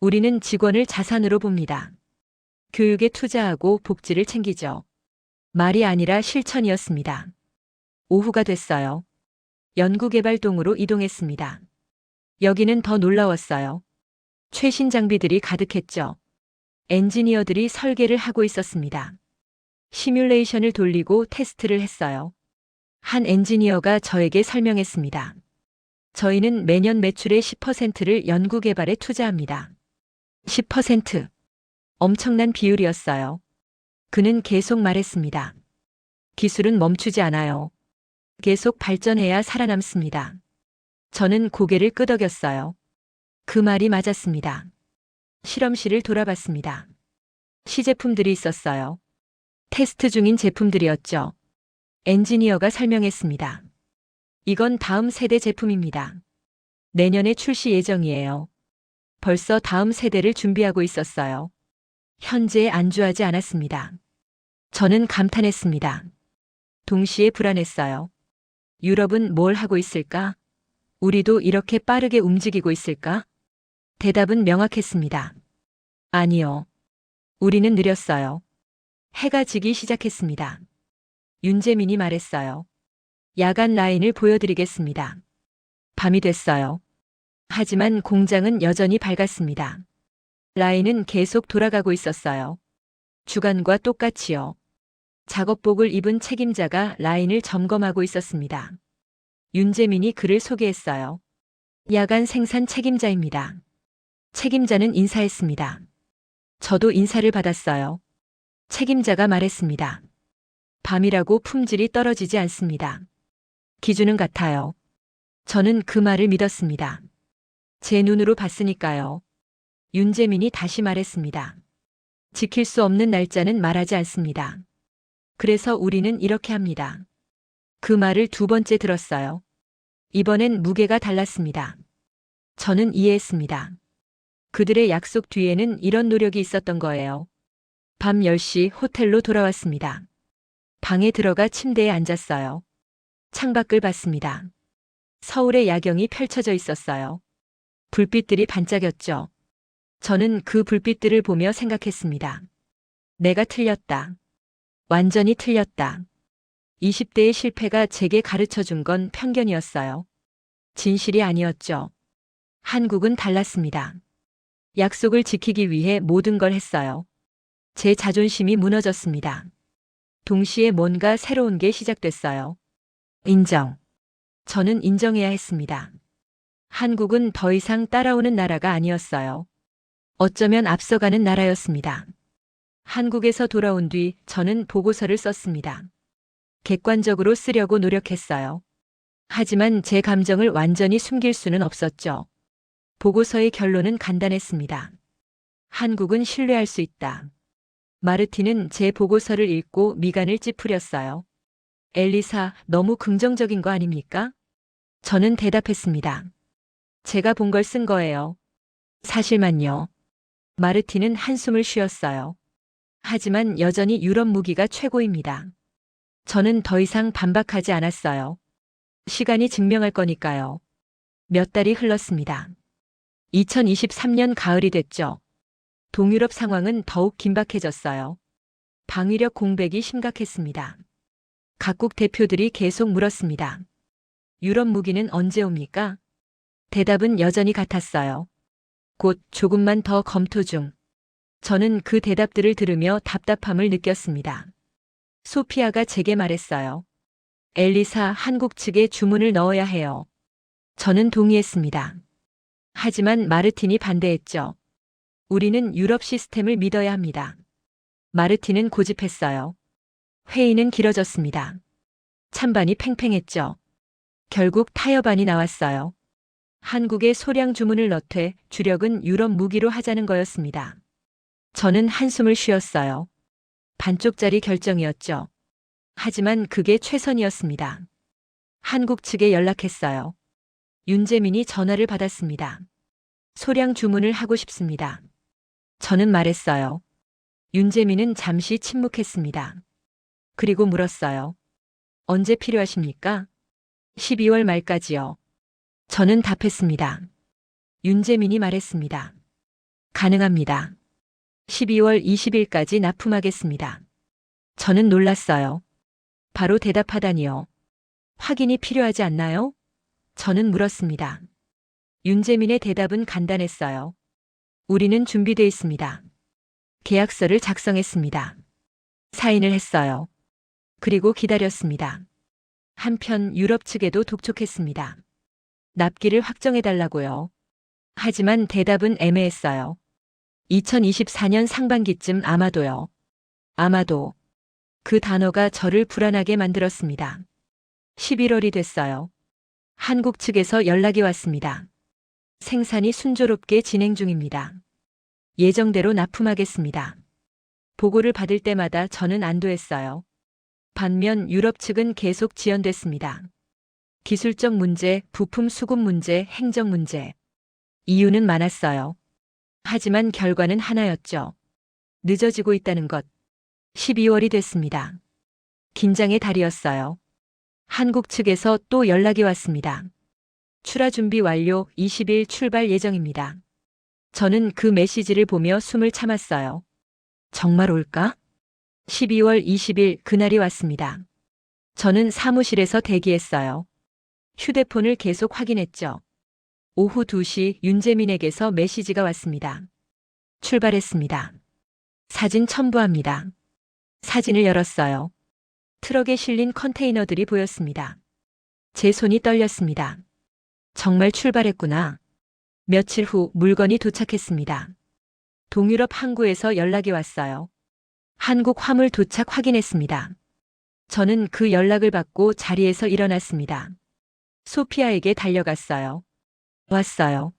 우리는 직원을 자산으로 봅니다. 교육에 투자하고 복지를 챙기죠. 말이 아니라 실천이었습니다. 오후가 됐어요. 연구개발동으로 이동했습니다. 여기는 더 놀라웠어요. 최신 장비들이 가득했죠. 엔지니어들이 설계를 하고 있었습니다. 시뮬레이션을 돌리고 테스트를 했어요. 한 엔지니어가 저에게 설명했습니다. 저희는 매년 매출의 10%를 연구개발에 투자합니다. 10%. 엄청난 비율이었어요. 그는 계속 말했습니다. 기술은 멈추지 않아요. 계속 발전해야 살아남습니다. 저는 고개를 끄덕였어요. 그 말이 맞았습니다. 실험실을 돌아봤습니다. 시제품들이 있었어요. 테스트 중인 제품들이었죠. 엔지니어가 설명했습니다. 이건 다음 세대 제품입니다. 내년에 출시 예정이에요. 벌써 다음 세대를 준비하고 있었어요. 현재에 안주하지 않았습니다. 저는 감탄했습니다. 동시에 불안했어요. 유럽은 뭘 하고 있을까? 우리도 이렇게 빠르게 움직이고 있을까? 대답은 명확했습니다. 아니요. 우리는 느렸어요. 해가 지기 시작했습니다. 윤재민이 말했어요. 야간 라인을 보여드리겠습니다. 밤이 됐어요. 하지만 공장은 여전히 밝았습니다. 라인은 계속 돌아가고 있었어요. 주간과 똑같이요. 작업복을 입은 책임자가 라인을 점검하고 있었습니다. 윤재민이 그를 소개했어요. 야간 생산 책임자입니다. 책임자는 인사했습니다. 저도 인사를 받았어요. 책임자가 말했습니다. 밤이라고 품질이 떨어지지 않습니다. 기준은 같아요. 저는 그 말을 믿었습니다. 제 눈으로 봤으니까요. 윤재민이 다시 말했습니다. 지킬 수 없는 날짜는 말하지 않습니다. 그래서 우리는 이렇게 합니다. 그 말을 두 번째 들었어요. 이번엔 무게가 달랐습니다. 저는 이해했습니다. 그들의 약속 뒤에는 이런 노력이 있었던 거예요. 밤 10시 호텔로 돌아왔습니다. 방에 들어가 침대에 앉았어요. 창밖을 봤습니다. 서울의 야경이 펼쳐져 있었어요. 불빛들이 반짝였죠. 저는 그 불빛들을 보며 생각했습니다. 내가 틀렸다. 완전히 틀렸다. 20대의 실패가 제게 가르쳐 준 건 편견이었어요. 진실이 아니었죠. 한국은 달랐습니다. 약속을 지키기 위해 모든 걸 했어요. 제 자존심이 무너졌습니다. 동시에 뭔가 새로운 게 시작됐어요. 인정. 저는 인정해야 했습니다. 한국은 더 이상 따라오는 나라가 아니었어요. 어쩌면 앞서가는 나라였습니다. 한국에서 돌아온 뒤 저는 보고서를 썼습니다. 객관적으로 쓰려고 노력했어요. 하지만 제 감정을 완전히 숨길 수는 없었죠. 보고서의 결론은 간단했습니다. 한국은 신뢰할 수 있다. 마르틴은 제 보고서를 읽고 미간을 찌푸렸어요. 엘리사, 너무 긍정적인 거 아닙니까? 저는 대답했습니다. 제가 본 걸 쓴 거예요. 사실만요. 마르틴은 한숨을 쉬었어요. 하지만 여전히 유럽 무기가 최고입니다. 저는 더 이상 반박하지 않았어요. 시간이 증명할 거니까요. 몇 달이 흘렀습니다. 2023년 가을이 됐죠. 동유럽 상황은 더욱 긴박해졌어요. 방위력 공백이 심각했습니다. 각국 대표들이 계속 물었습니다. 유럽 무기는 언제 옵니까? 대답은 여전히 같았어요. 곧 조금만 더 검토 중. 저는 그 대답들을 들으며 답답함을 느꼈습니다. 소피아가 제게 말했어요. 엘리사, 한국 측에 주문을 넣어야 해요. 저는 동의했습니다. 하지만 마르틴이 반대했죠. 우리는 유럽 시스템을 믿어야 합니다. 마르틴은 고집했어요. 회의는 길어졌습니다. 찬반이 팽팽했죠. 결국 타협안이 나왔어요. 한국에 소량 주문을 넣되 주력은 유럽 무기로 하자는 거였습니다. 저는 한숨을 쉬었어요. 반쪽짜리 결정이었죠. 하지만 그게 최선이었습니다. 한국 측에 연락했어요. 윤재민이 전화를 받았습니다. 소량 주문을 하고 싶습니다. 저는 말했어요. 윤재민은 잠시 침묵했습니다. 그리고 물었어요. 언제 필요하십니까? 12월 말까지요. 저는 답했습니다. 윤재민이 말했습니다. 가능합니다. 12월 20일까지 납품하겠습니다. 저는 놀랐어요. 바로 대답하다니요. 확인이 필요하지 않나요? 저는 물었습니다. 윤재민의 대답은 간단했어요. 우리는 준비되어 있습니다. 계약서를 작성했습니다. 사인을 했어요. 그리고 기다렸습니다. 한편 유럽 측에도 독촉했습니다. 납기를 확정해달라고요. 하지만 대답은 애매했어요. 2024년 상반기쯤 아마도요. 아마도. 그 단어가 저를 불안하게 만들었습니다. 11월이 됐어요. 한국 측에서 연락이 왔습니다. 생산이 순조롭게 진행 중입니다. 예정대로 납품하겠습니다. 보고를 받을 때마다 저는 안도했어요. 반면 유럽 측은 계속 지연됐습니다. 기술적 문제, 부품 수급 문제, 행정 문제. 이유는 많았어요. 하지만 결과는 하나였죠. 늦어지고 있다는 것. 12월이 됐습니다. 긴장의 달이었어요. 한국 측에서 또 연락이 왔습니다. 출하 준비 완료, 20일 출발 예정입니다. 저는 그 메시지를 보며 숨을 참았어요. 정말 올까? 12월 20일 그날이 왔습니다. 저는 사무실에서 대기했어요. 휴대폰을 계속 확인했죠. 오후 2시 윤재민에게서 메시지가 왔습니다. 출발했습니다. 사진 첨부합니다. 사진을 열었어요. 트럭에 실린 컨테이너들이 보였습니다. 제 손이 떨렸습니다. 정말 출발했구나. 며칠 후 물건이 도착했습니다. 동유럽 항구에서 연락이 왔어요. 한국 화물 도착 확인했습니다. 저는 그 연락을 받고 자리에서 일어났습니다. 소피아에게 달려갔어요. 왔어요.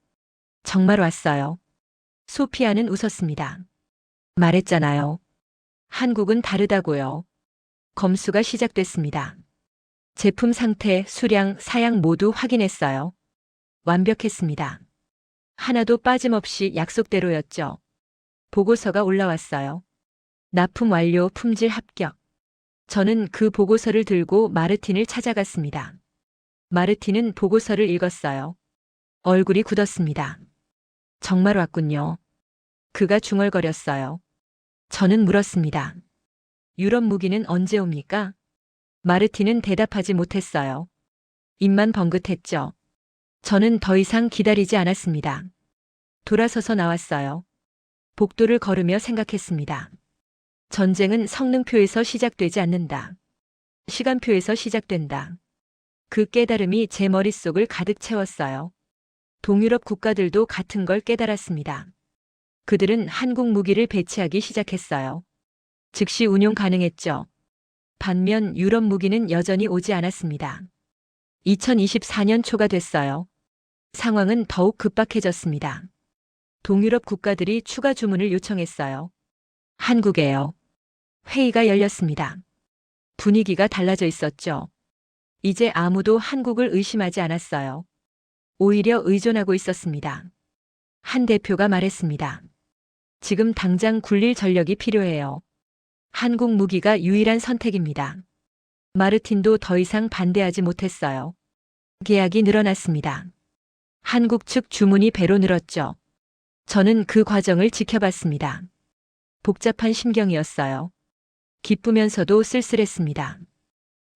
정말 왔어요. 소피아는 웃었습니다. 말했잖아요. 한국은 다르다고요. 검수가 시작됐습니다. 제품 상태, 수량, 사양 모두 확인했어요. 완벽했습니다. 하나도 빠짐없이 약속대로였죠. 보고서가 올라왔어요. 납품 완료, 품질 합격. 저는 그 보고서를 들고 마르틴을 찾아갔습니다. 마르틴은 보고서를 읽었어요. 얼굴이 굳었습니다. 정말 왔군요. 그가 중얼거렸어요. 저는 물었습니다. 유럽 무기는 언제 옵니까? 마르틴은 대답하지 못했어요. 입만 번긋했죠. 저는 더 이상 기다리지 않았습니다. 돌아서서 나왔어요. 복도를 걸으며 생각했습니다. 전쟁은 성능표에서 시작되지 않는다. 시간표에서 시작된다. 그 깨달음이 제 머릿속을 가득 채웠어요. 동유럽 국가들도 같은 걸 깨달았습니다. 그들은 한국 무기를 배치하기 시작했어요. 즉시 운용 가능했죠. 반면 유럽 무기는 여전히 오지 않았습니다. 2024년 초가 됐어요. 상황은 더욱 급박해졌습니다. 동유럽 국가들이 추가 주문을 요청했어요. 한국에요. 회의가 열렸습니다. 분위기가 달라져 있었죠. 이제 아무도 한국을 의심하지 않았어요. 오히려 의존하고 있었습니다. 한 대표가 말했습니다. 지금 당장 굴릴 전력이 필요해요. 한국 무기가 유일한 선택입니다. 마르틴도 더 이상 반대하지 못했어요. 계약이 늘어났습니다. 한국 측 주문이 배로 늘었죠. 저는 그 과정을 지켜봤습니다. 복잡한 심경이었어요. 기쁘면서도 쓸쓸했습니다.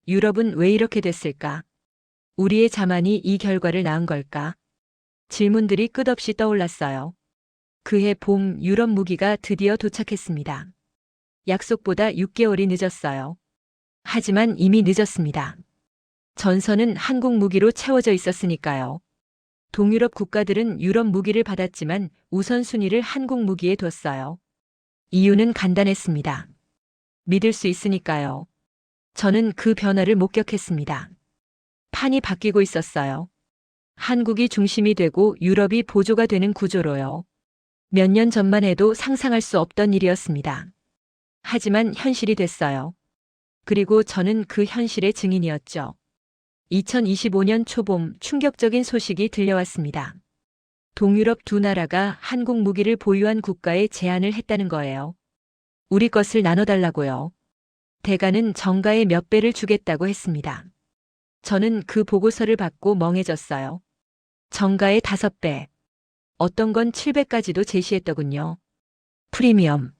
유럽은 왜 이렇게 됐을까? 우리의 자만이 이 결과를 낳은 걸까? 질문들이 끝없이 떠올랐어요. 그해 봄 유럽 무기가 드디어 도착했습니다. 약속보다 6개월이 늦었어요. 하지만 이미 늦었습니다. 전선은 한국 무기로 채워져 있었으니까요. 동유럽 국가들은 유럽 무기를 받았지만 우선순위를 한국 무기에 뒀어요. 이유는 간단했습니다. 믿을 수 있으니까요. 저는 그 변화를 목격했습니다. 판이 바뀌고 있었어요. 한국이 중심이 되고 유럽이 보조가 되는 구조로요. 몇 년 전만 해도 상상할 수 없던 일이었습니다. 하지만 현실이 됐어요. 그리고 저는 그 현실의 증인이었죠. 2025년 초봄 충격적인 소식이 들려왔습니다. 동유럽 두 나라가 한국 무기를 보유한 국가에 제안을 했다는 거예요. 우리 것을 나눠달라고요. 대가는 정가의 몇 배를 주겠다고 했습니다. 저는 그 보고서를 받고 멍해졌어요. 정가의 5배. 어떤 건 7배까지도 제시했더군요. 프리미엄.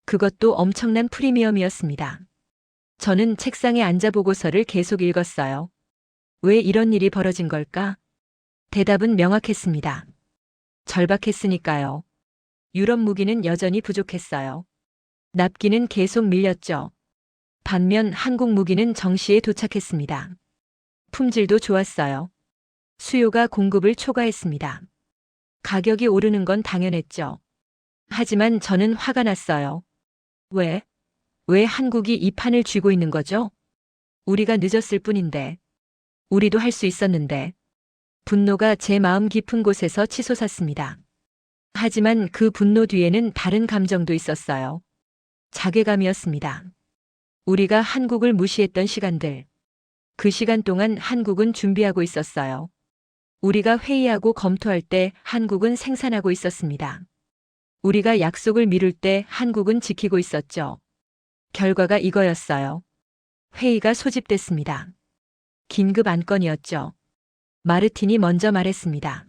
그것도 엄청난 프리미엄이었습니다. 저는 책상에 앉아 보고서를 계속 읽었어요. 왜 이런 일이 벌어진 걸까? 대답은 명확했습니다. 절박했으니까요. 유럽 무기는 여전히 부족했어요. 납기는 계속 밀렸죠. 반면 한국 무기는 정시에 도착했습니다. 품질도 좋았어요. 수요가 공급을 초과했습니다. 가격이 오르는 건 당연했죠. 하지만 저는 화가 났어요. 왜? 왜 한국이 이 판을 쥐고 있는 거죠? 우리가 늦었을 뿐인데. 우리도 할 수 있었는데. 분노가 제 마음 깊은 곳에서 치솟았습니다. 하지만 그 분노 뒤에는 다른 감정도 있었어요. 자괴감이었습니다. 우리가 한국을 무시했던 시간들. 그 시간 동안 한국은 준비하고 있었어요. 우리가 회의하고 검토할 때 한국은 생산하고 있었습니다. 우리가 약속을 미룰 때 한국은 지키고 있었죠. 결과가 이거였어요. 회의가 소집됐습니다. 긴급 안건이었죠. 마르틴이 먼저 말했습니다.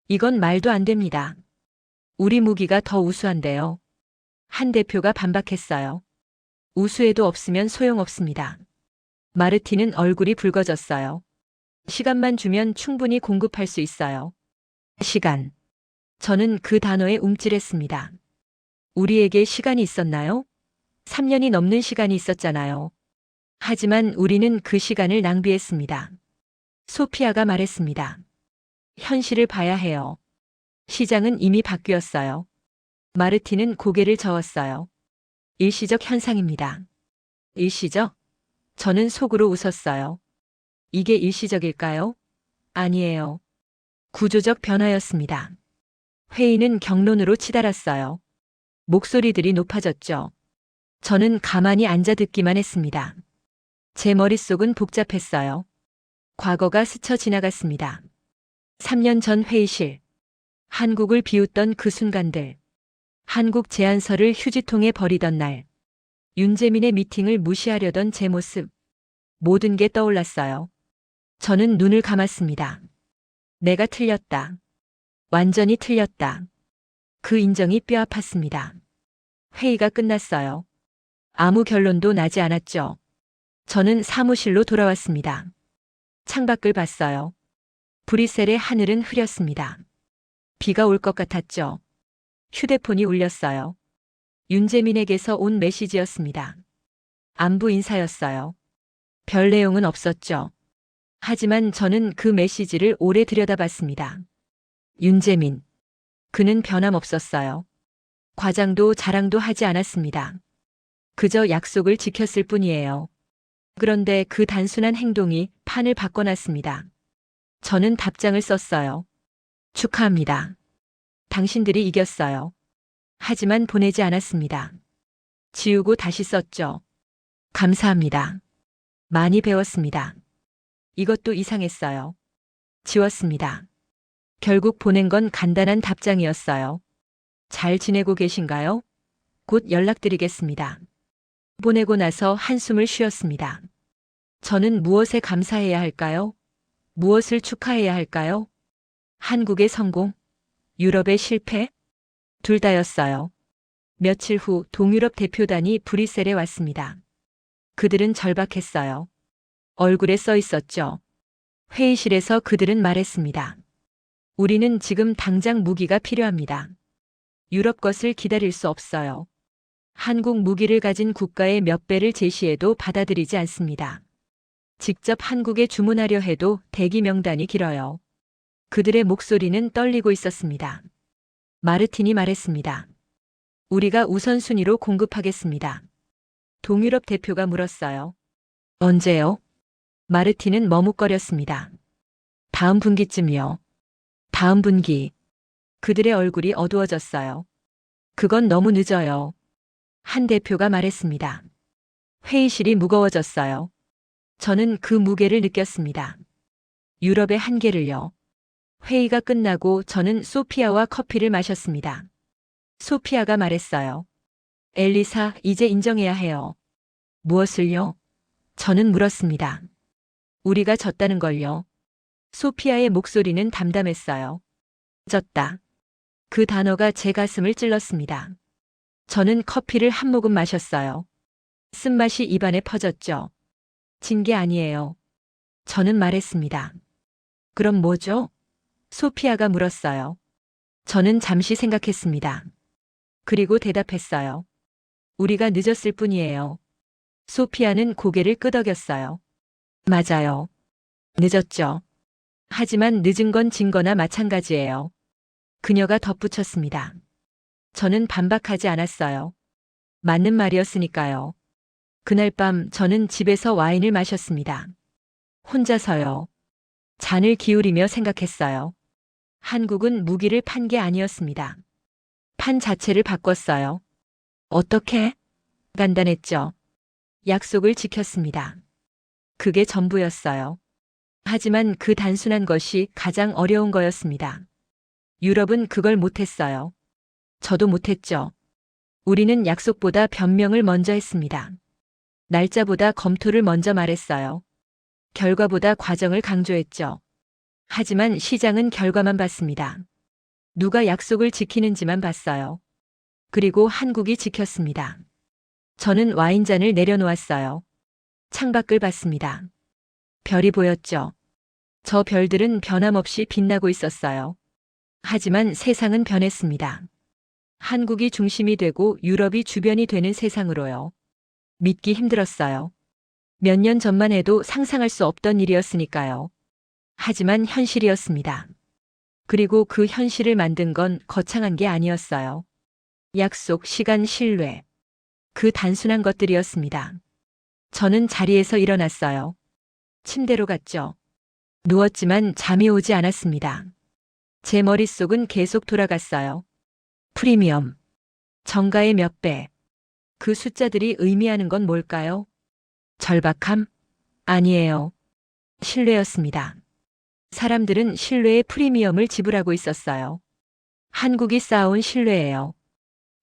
이건 말도 안 됩니다. 우리 무기가 더 우수한데요. 한 대표가 반박했어요. 우수해도 없으면 소용없습니다. 마르틴은 얼굴이 붉어졌어요. 시간만 주면 충분히 공급할 수 있어요. 시간. 저는 그 단어에 움찔했습니다. 우리에게 시간이 있었나요? 3년이 넘는 시간이 있었잖아요. 하지만 우리는 그 시간을 낭비했습니다. 소피아가 말했습니다. 현실을 봐야 해요. 시장은 이미 바뀌었어요. 마르틴은 고개를 저었어요. 일시적 현상입니다. 일시적? 저는 속으로 웃었어요. 이게 일시적일까요? 아니에요. 구조적 변화였습니다. 회의는 격론으로 치달았어요. 목소리들이 높아졌죠. 저는 가만히 앉아 듣기만 했습니다. 제 머릿속은 복잡했어요. 과거가 스쳐 지나갔습니다. 3년 전 회의실. 한국을 비웃던 그 순간들. 한국 제안서를 휴지통에 버리던 날. 윤재민의 미팅을 무시하려던 제 모습. 모든 게 떠올랐어요. 저는 눈을 감았습니다. 내가 틀렸다. 완전히 틀렸다. 그 인정이 뼈 아팠습니다. 회의가 끝났어요. 아무 결론도 나지 않았죠. 저는 사무실로 돌아왔습니다. 창밖을 봤어요. 브뤼셀의 하늘은 흐렸습니다. 비가 올 것 같았죠. 휴대폰이 울렸어요. 윤재민에게서 온 메시지였습니다. 안부 인사였어요. 별 내용은 없었죠. 하지만 저는 그 메시지를 오래 들여다봤습니다. 윤재민. 그는 변함없었어요. 과장도 자랑도 하지 않았습니다. 그저 약속을 지켰을 뿐이에요. 그런데 그 단순한 행동이 판을 바꿔놨습니다. 저는 답장을 썼어요. 축하합니다. 당신들이 이겼어요. 하지만 보내지 않았습니다. 지우고 다시 썼죠. 감사합니다. 많이 배웠습니다. 이것도 이상했어요. 지웠습니다. 결국 보낸 건 간단한 답장이었어요. 잘 지내고 계신가요? 곧 연락드리겠습니다. 보내고 나서 한숨을 쉬었습니다. 저는 무엇에 감사해야 할까요? 무엇을 축하해야 할까요? 한국의 성공? 유럽의 실패? 둘 다였어요. 며칠 후 동유럽 대표단이 브뤼셀에 왔습니다. 그들은 절박했어요. 얼굴에 써 있었죠. 회의실에서 그들은 말했습니다. 우리는 지금 당장 무기가 필요합니다. 유럽 것을 기다릴 수 없어요. 한국 무기를 가진 국가의 몇 배를 제시해도 받아들이지 않습니다. 직접 한국에 주문하려 해도 대기 명단이 길어요. 그들의 목소리는 떨리고 있었습니다. 마르틴이 말했습니다. 우리가 우선순위로 공급하겠습니다. 동유럽 대표가 물었어요. 언제요? 마르틴은 머뭇거렸습니다. 다음 분기쯤이요. 다음 분기. 그들의 얼굴이 어두워졌어요. 그건 너무 늦어요. 한 대표가 말했습니다. 회의실이 무거워졌어요. 저는 그 무게를 느꼈습니다. 유럽의 한계를요. 회의가 끝나고 저는 소피아와 커피를 마셨습니다. 소피아가 말했어요. 엘리사, 이제 인정해야 해요. 무엇을요? 저는 물었습니다. 우리가 졌다는 걸요. 소피아의 목소리는 담담했어요. 졌다. 그 단어가 제 가슴을 찔렀습니다. 저는 커피를 한 모금 마셨어요. 쓴맛이 입안에 퍼졌죠. 진 게 아니에요. 저는 말했습니다. 그럼 뭐죠? 소피아가 물었어요. 저는 잠시 생각했습니다. 그리고 대답했어요. 우리가 늦었을 뿐이에요. 소피아는 고개를 끄덕였어요. 맞아요. 늦었죠. 하지만 늦은 건 진 거나 마찬가지예요. 그녀가 덧붙였습니다. 저는 반박하지 않았어요. 맞는 말이었으니까요. 그날 밤 저는 집에서 와인을 마셨습니다. 혼자서요. 잔을 기울이며 생각했어요. 한국은 무기를 판 게 아니었습니다. 판 자체를 바꿨어요. 어떻게? 간단했죠. 약속을 지켰습니다. 그게 전부였어요. 하지만 그 단순한 것이 가장 어려운 거였습니다. 유럽은 그걸 못했어요. 저도 못했죠. 우리는 약속보다 변명을 먼저 했습니다. 날짜보다 검토를 먼저 말했어요. 결과보다 과정을 강조했죠. 하지만 시장은 결과만 봤습니다. 누가 약속을 지키는지만 봤어요. 그리고 한국이 지켰습니다. 저는 와인잔을 내려놓았어요. 창밖을 봤습니다. 별이 보였죠. 저 별들은 변함없이 빛나고 있었어요. 하지만 세상은 변했습니다. 한국이 중심이 되고 유럽이 주변이 되는 세상으로요. 믿기 힘들었어요. 몇 년 전만 해도 상상할 수 없던 일이었으니까요. 하지만 현실이었습니다. 그리고 그 현실을 만든 건 거창한 게 아니었어요. 약속, 시간, 신뢰. 그 단순한 것들이었습니다. 저는 자리에서 일어났어요. 침대로 갔죠. 누웠지만 잠이 오지 않았습니다. 제 머릿속은 계속 돌아갔어요. 프리미엄. 정가의 몇 배. 그 숫자들이 의미하는 건 뭘까요? 절박함? 아니에요. 신뢰였습니다. 사람들은 신뢰의 프리미엄을 지불하고 있었어요. 한국이 쌓아온 신뢰예요.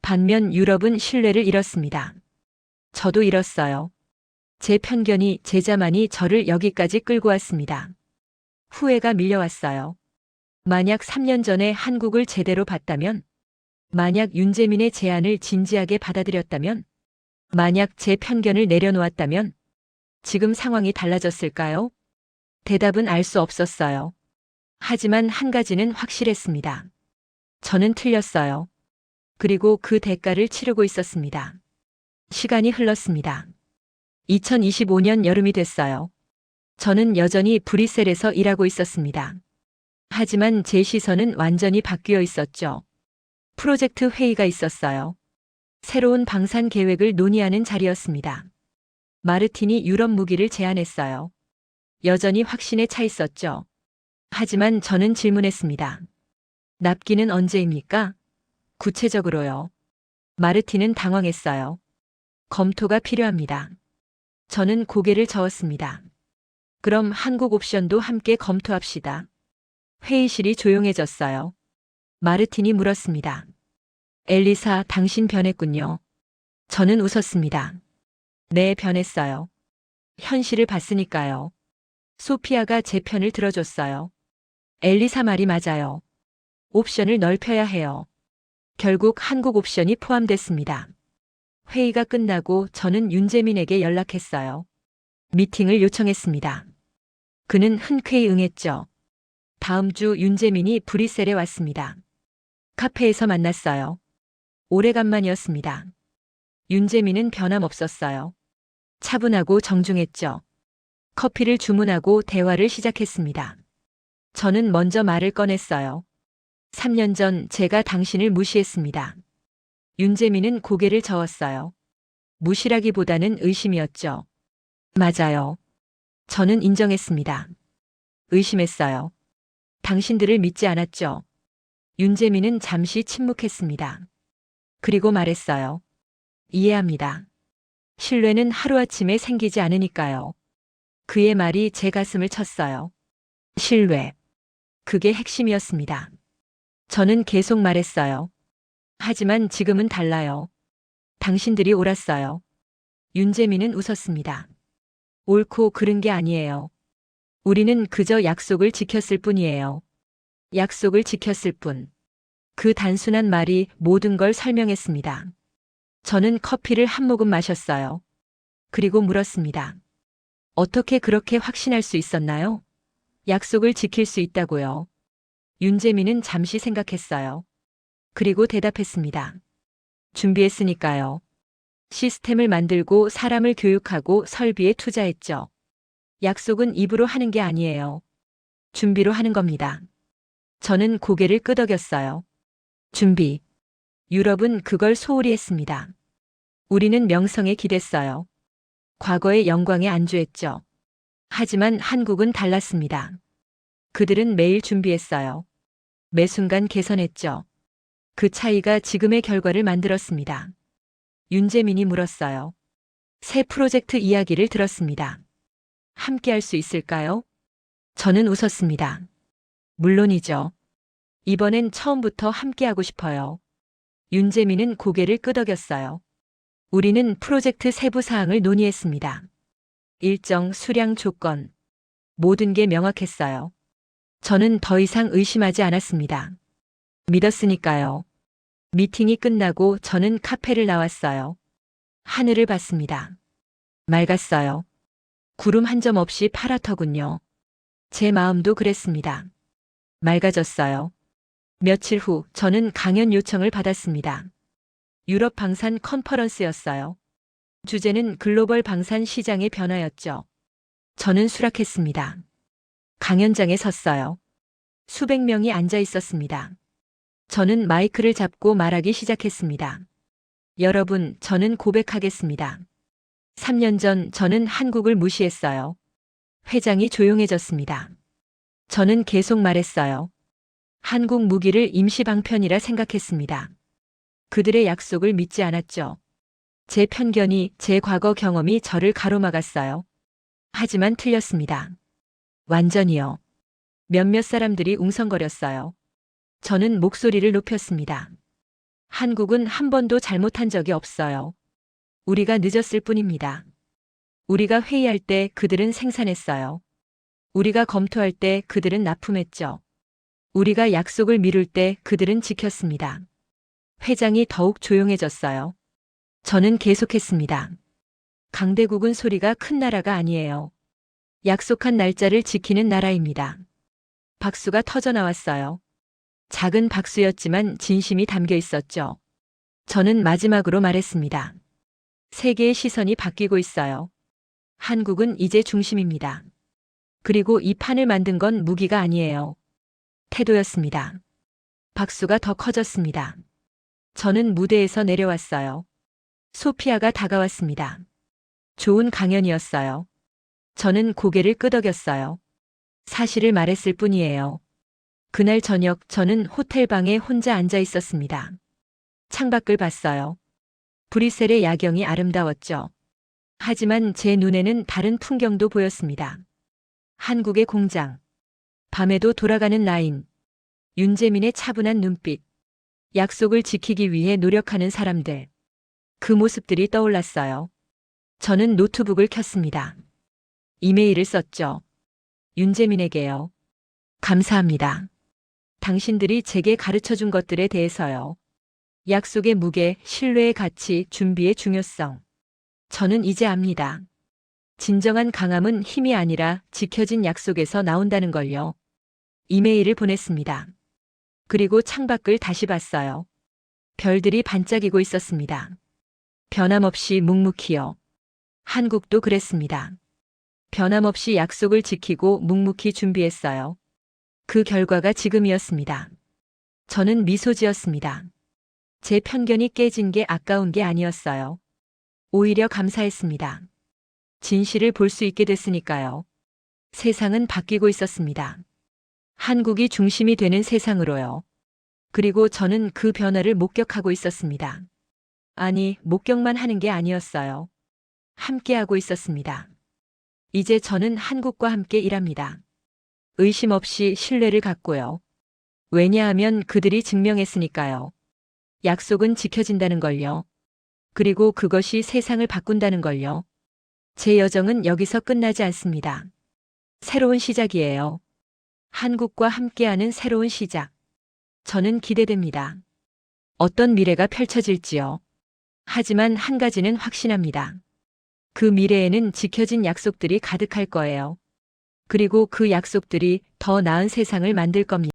반면 유럽은 신뢰를 잃었습니다. 저도 잃었어요. 제 편견이, 제 자만이 저를 여기까지 끌고 왔습니다. 후회가 밀려왔어요. 만약 3년 전에 한국을 제대로 봤다면, 만약 윤재민의 제안을 진지하게 받아들였다면, 만약 제 편견을 내려놓았다면, 지금 상황이 달라졌을까요? 대답은 알 수 없었어요. 하지만 한 가지는 확실했습니다. 저는 틀렸어요. 그리고 그 대가를 치르고 있었습니다. 시간이 흘렀습니다. 2025년 여름이 됐어요. 저는 여전히 브뤼셀에서 일하고 있었습니다. 하지만 제 시선은 완전히 바뀌어 있었죠. 프로젝트 회의가 있었어요. 새로운 방산 계획을 논의하는 자리였습니다. 마르틴이 유럽 무기를 제안했어요. 여전히 확신에 차 있었죠. 하지만 저는 질문했습니다. 납기는 언제입니까? 구체적으로요. 마르틴은 당황했어요. 검토가 필요합니다. 저는 고개를 저었습니다. 그럼 한국 옵션도 함께 검토합시다. 회의실이 조용해졌어요. 마르틴이 물었습니다. 엘리사, 당신 변했군요. 저는 웃었습니다. 네, 변했어요. 현실을 봤으니까요. 소피아가 제 편을 들어줬어요. 엘리사 말이 맞아요. 옵션을 넓혀야 해요. 결국 한국 옵션이 포함됐습니다. 회의가 끝나고 저는 윤재민에게 연락했어요. 미팅을 요청했습니다. 그는 흔쾌히 응했죠. 다음 주 윤재민이 브뤼셀에 왔습니다. 카페에서 만났어요. 오래간만이었습니다. 윤재민은 변함없었어요. 차분하고 정중했죠. 커피를 주문하고 대화를 시작했습니다. 저는 먼저 말을 꺼냈어요. 3년 전 제가 당신을 무시했습니다. 윤재민은 고개를 저었어요. 무시라기보다는 의심이었죠. 맞아요. 저는 인정했습니다. 의심했어요. 당신들을 믿지 않았죠. 윤재민은 잠시 침묵했습니다. 그리고 말했어요. 이해합니다. 신뢰는 하루아침에 생기지 않으니까요. 그의 말이 제 가슴을 쳤어요. 신뢰. 그게 핵심이었습니다. 저는 계속 말했어요. 하지만 지금은 달라요. 당신들이 옳았어요. 윤재민은 웃었습니다. 옳고 그른 게 아니에요. 우리는 그저 약속을 지켰을 뿐이에요. 약속을 지켰을 뿐. 그 단순한 말이 모든 걸 설명했습니다. 저는 커피를 한 모금 마셨어요. 그리고 물었습니다. 어떻게 그렇게 확신할 수 있었나요? 약속을 지킬 수 있다고요. 윤재민은 잠시 생각했어요. 그리고 대답했습니다. 준비했으니까요. 시스템을 만들고 사람을 교육하고 설비에 투자했죠. 약속은 입으로 하는 게 아니에요. 준비로 하는 겁니다. 저는 고개를 끄덕였어요. 준비. 유럽은 그걸 소홀히 했습니다. 우리는 명성에 기댔어요. 과거의 영광에 안주했죠. 하지만 한국은 달랐습니다. 그들은 매일 준비했어요. 매 순간 개선했죠. 그 차이가 지금의 결과를 만들었습니다. 윤재민이 물었어요. 새 프로젝트 이야기를 들었습니다. 함께 할 수 있을까요? 저는 웃었습니다. 물론이죠. 이번엔 처음부터 함께 하고 싶어요. 윤재민은 고개를 끄덕였어요. 우리는 프로젝트 세부 사항을 논의했습니다. 일정, 수량, 조건. 모든 게 명확했어요. 저는 더 이상 의심하지 않았습니다. 믿었으니까요. 미팅이 끝나고 저는 카페를 나왔어요. 하늘을 봤습니다. 맑았어요. 구름 한 점 없이 파랗더군요. 제 마음도 그랬습니다. 맑아졌어요. 며칠 후 저는 강연 요청을 받았습니다. 유럽 방산 컨퍼런스였어요. 주제는 글로벌 방산 시장의 변화였죠. 저는 수락했습니다. 강연장에 섰어요. 수백 명이 앉아 있었습니다. 저는 마이크를 잡고 말하기 시작했습니다. 여러분, 저는 고백하겠습니다. 3년 전 저는 한국을 무시했어요. 회장이 조용해졌습니다. 저는 계속 말했어요. 한국 무기를 임시 방편이라 생각했습니다. 그들의 약속을 믿지 않았죠. 제 편견이, 제 과거 경험이 저를 가로막았어요. 하지만 틀렸습니다. 완전히요. 몇몇 사람들이 웅성거렸어요. 저는 목소리를 높였습니다. 한국은 한 번도 잘못한 적이 없어요. 우리가 늦었을 뿐입니다. 우리가 회의할 때 그들은 생산했어요. 우리가 검토할 때 그들은 납품했죠. 우리가 약속을 미룰 때 그들은 지켰습니다. 회장이 더욱 조용해졌어요. 저는 계속했습니다. 강대국은 소리가 큰 나라가 아니에요. 약속한 날짜를 지키는 나라입니다. 박수가 터져 나왔어요. 작은 박수였지만 진심이 담겨 있었죠. 저는 마지막으로 말했습니다. 세계의 시선이 바뀌고 있어요. 한국은 이제 중심입니다. 그리고 이 판을 만든 건 무기가 아니에요. 태도였습니다. 박수가 더 커졌습니다. 저는 무대에서 내려왔어요. 소피아가 다가왔습니다. 좋은 강연이었어요. 저는 고개를 끄덕였어요. 사실을 말했을 뿐이에요. 그날 저녁 저는 호텔 방에 혼자 앉아 있었습니다. 창밖을 봤어요. 브뤼셀의 야경이 아름다웠죠. 하지만 제 눈에는 다른 풍경도 보였습니다. 한국의 공장. 밤에도 돌아가는 라인. 윤재민의 차분한 눈빛. 약속을 지키기 위해 노력하는 사람들. 그 모습들이 떠올랐어요. 저는 노트북을 켰습니다. 이메일을 썼죠. 윤재민에게요. 감사합니다. 당신들이 제게 가르쳐준 것들에 대해서요. 약속의 무게, 신뢰의 가치, 준비의 중요성. 저는 이제 압니다. 진정한 강함은 힘이 아니라 지켜진 약속에서 나온다는 걸요. 이메일을 보냈습니다. 그리고 창밖을 다시 봤어요. 별들이 반짝이고 있었습니다. 변함없이 묵묵히요. 한국도 그랬습니다. 변함없이 약속을 지키고 묵묵히 준비했어요. 그 결과가 지금이었습니다. 저는 미소 지었습니다. 제 편견이 깨진 게 아까운 게 아니었어요. 오히려 감사했습니다. 진실을 볼 수 있게 됐으니까요. 세상은 바뀌고 있었습니다. 한국이 중심이 되는 세상으로요. 그리고 저는 그 변화를 목격하고 있었습니다. 아니, 목격만 하는 게 아니었어요. 함께하고 있었습니다. 이제 저는 한국과 함께 일합니다. 의심 없이 신뢰를 갖고요. 왜냐하면 그들이 증명했으니까요. 약속은 지켜진다는 걸요. 그리고 그것이 세상을 바꾼다는 걸요. 제 여정은 여기서 끝나지 않습니다. 새로운 시작이에요. 한국과 함께하는 새로운 시작. 저는 기대됩니다. 어떤 미래가 펼쳐질지요. 하지만 한 가지는 확신합니다. 그 미래에는 지켜진 약속들이 가득할 거예요. 그리고 그 약속들이 더 나은 세상을 만들 겁니다.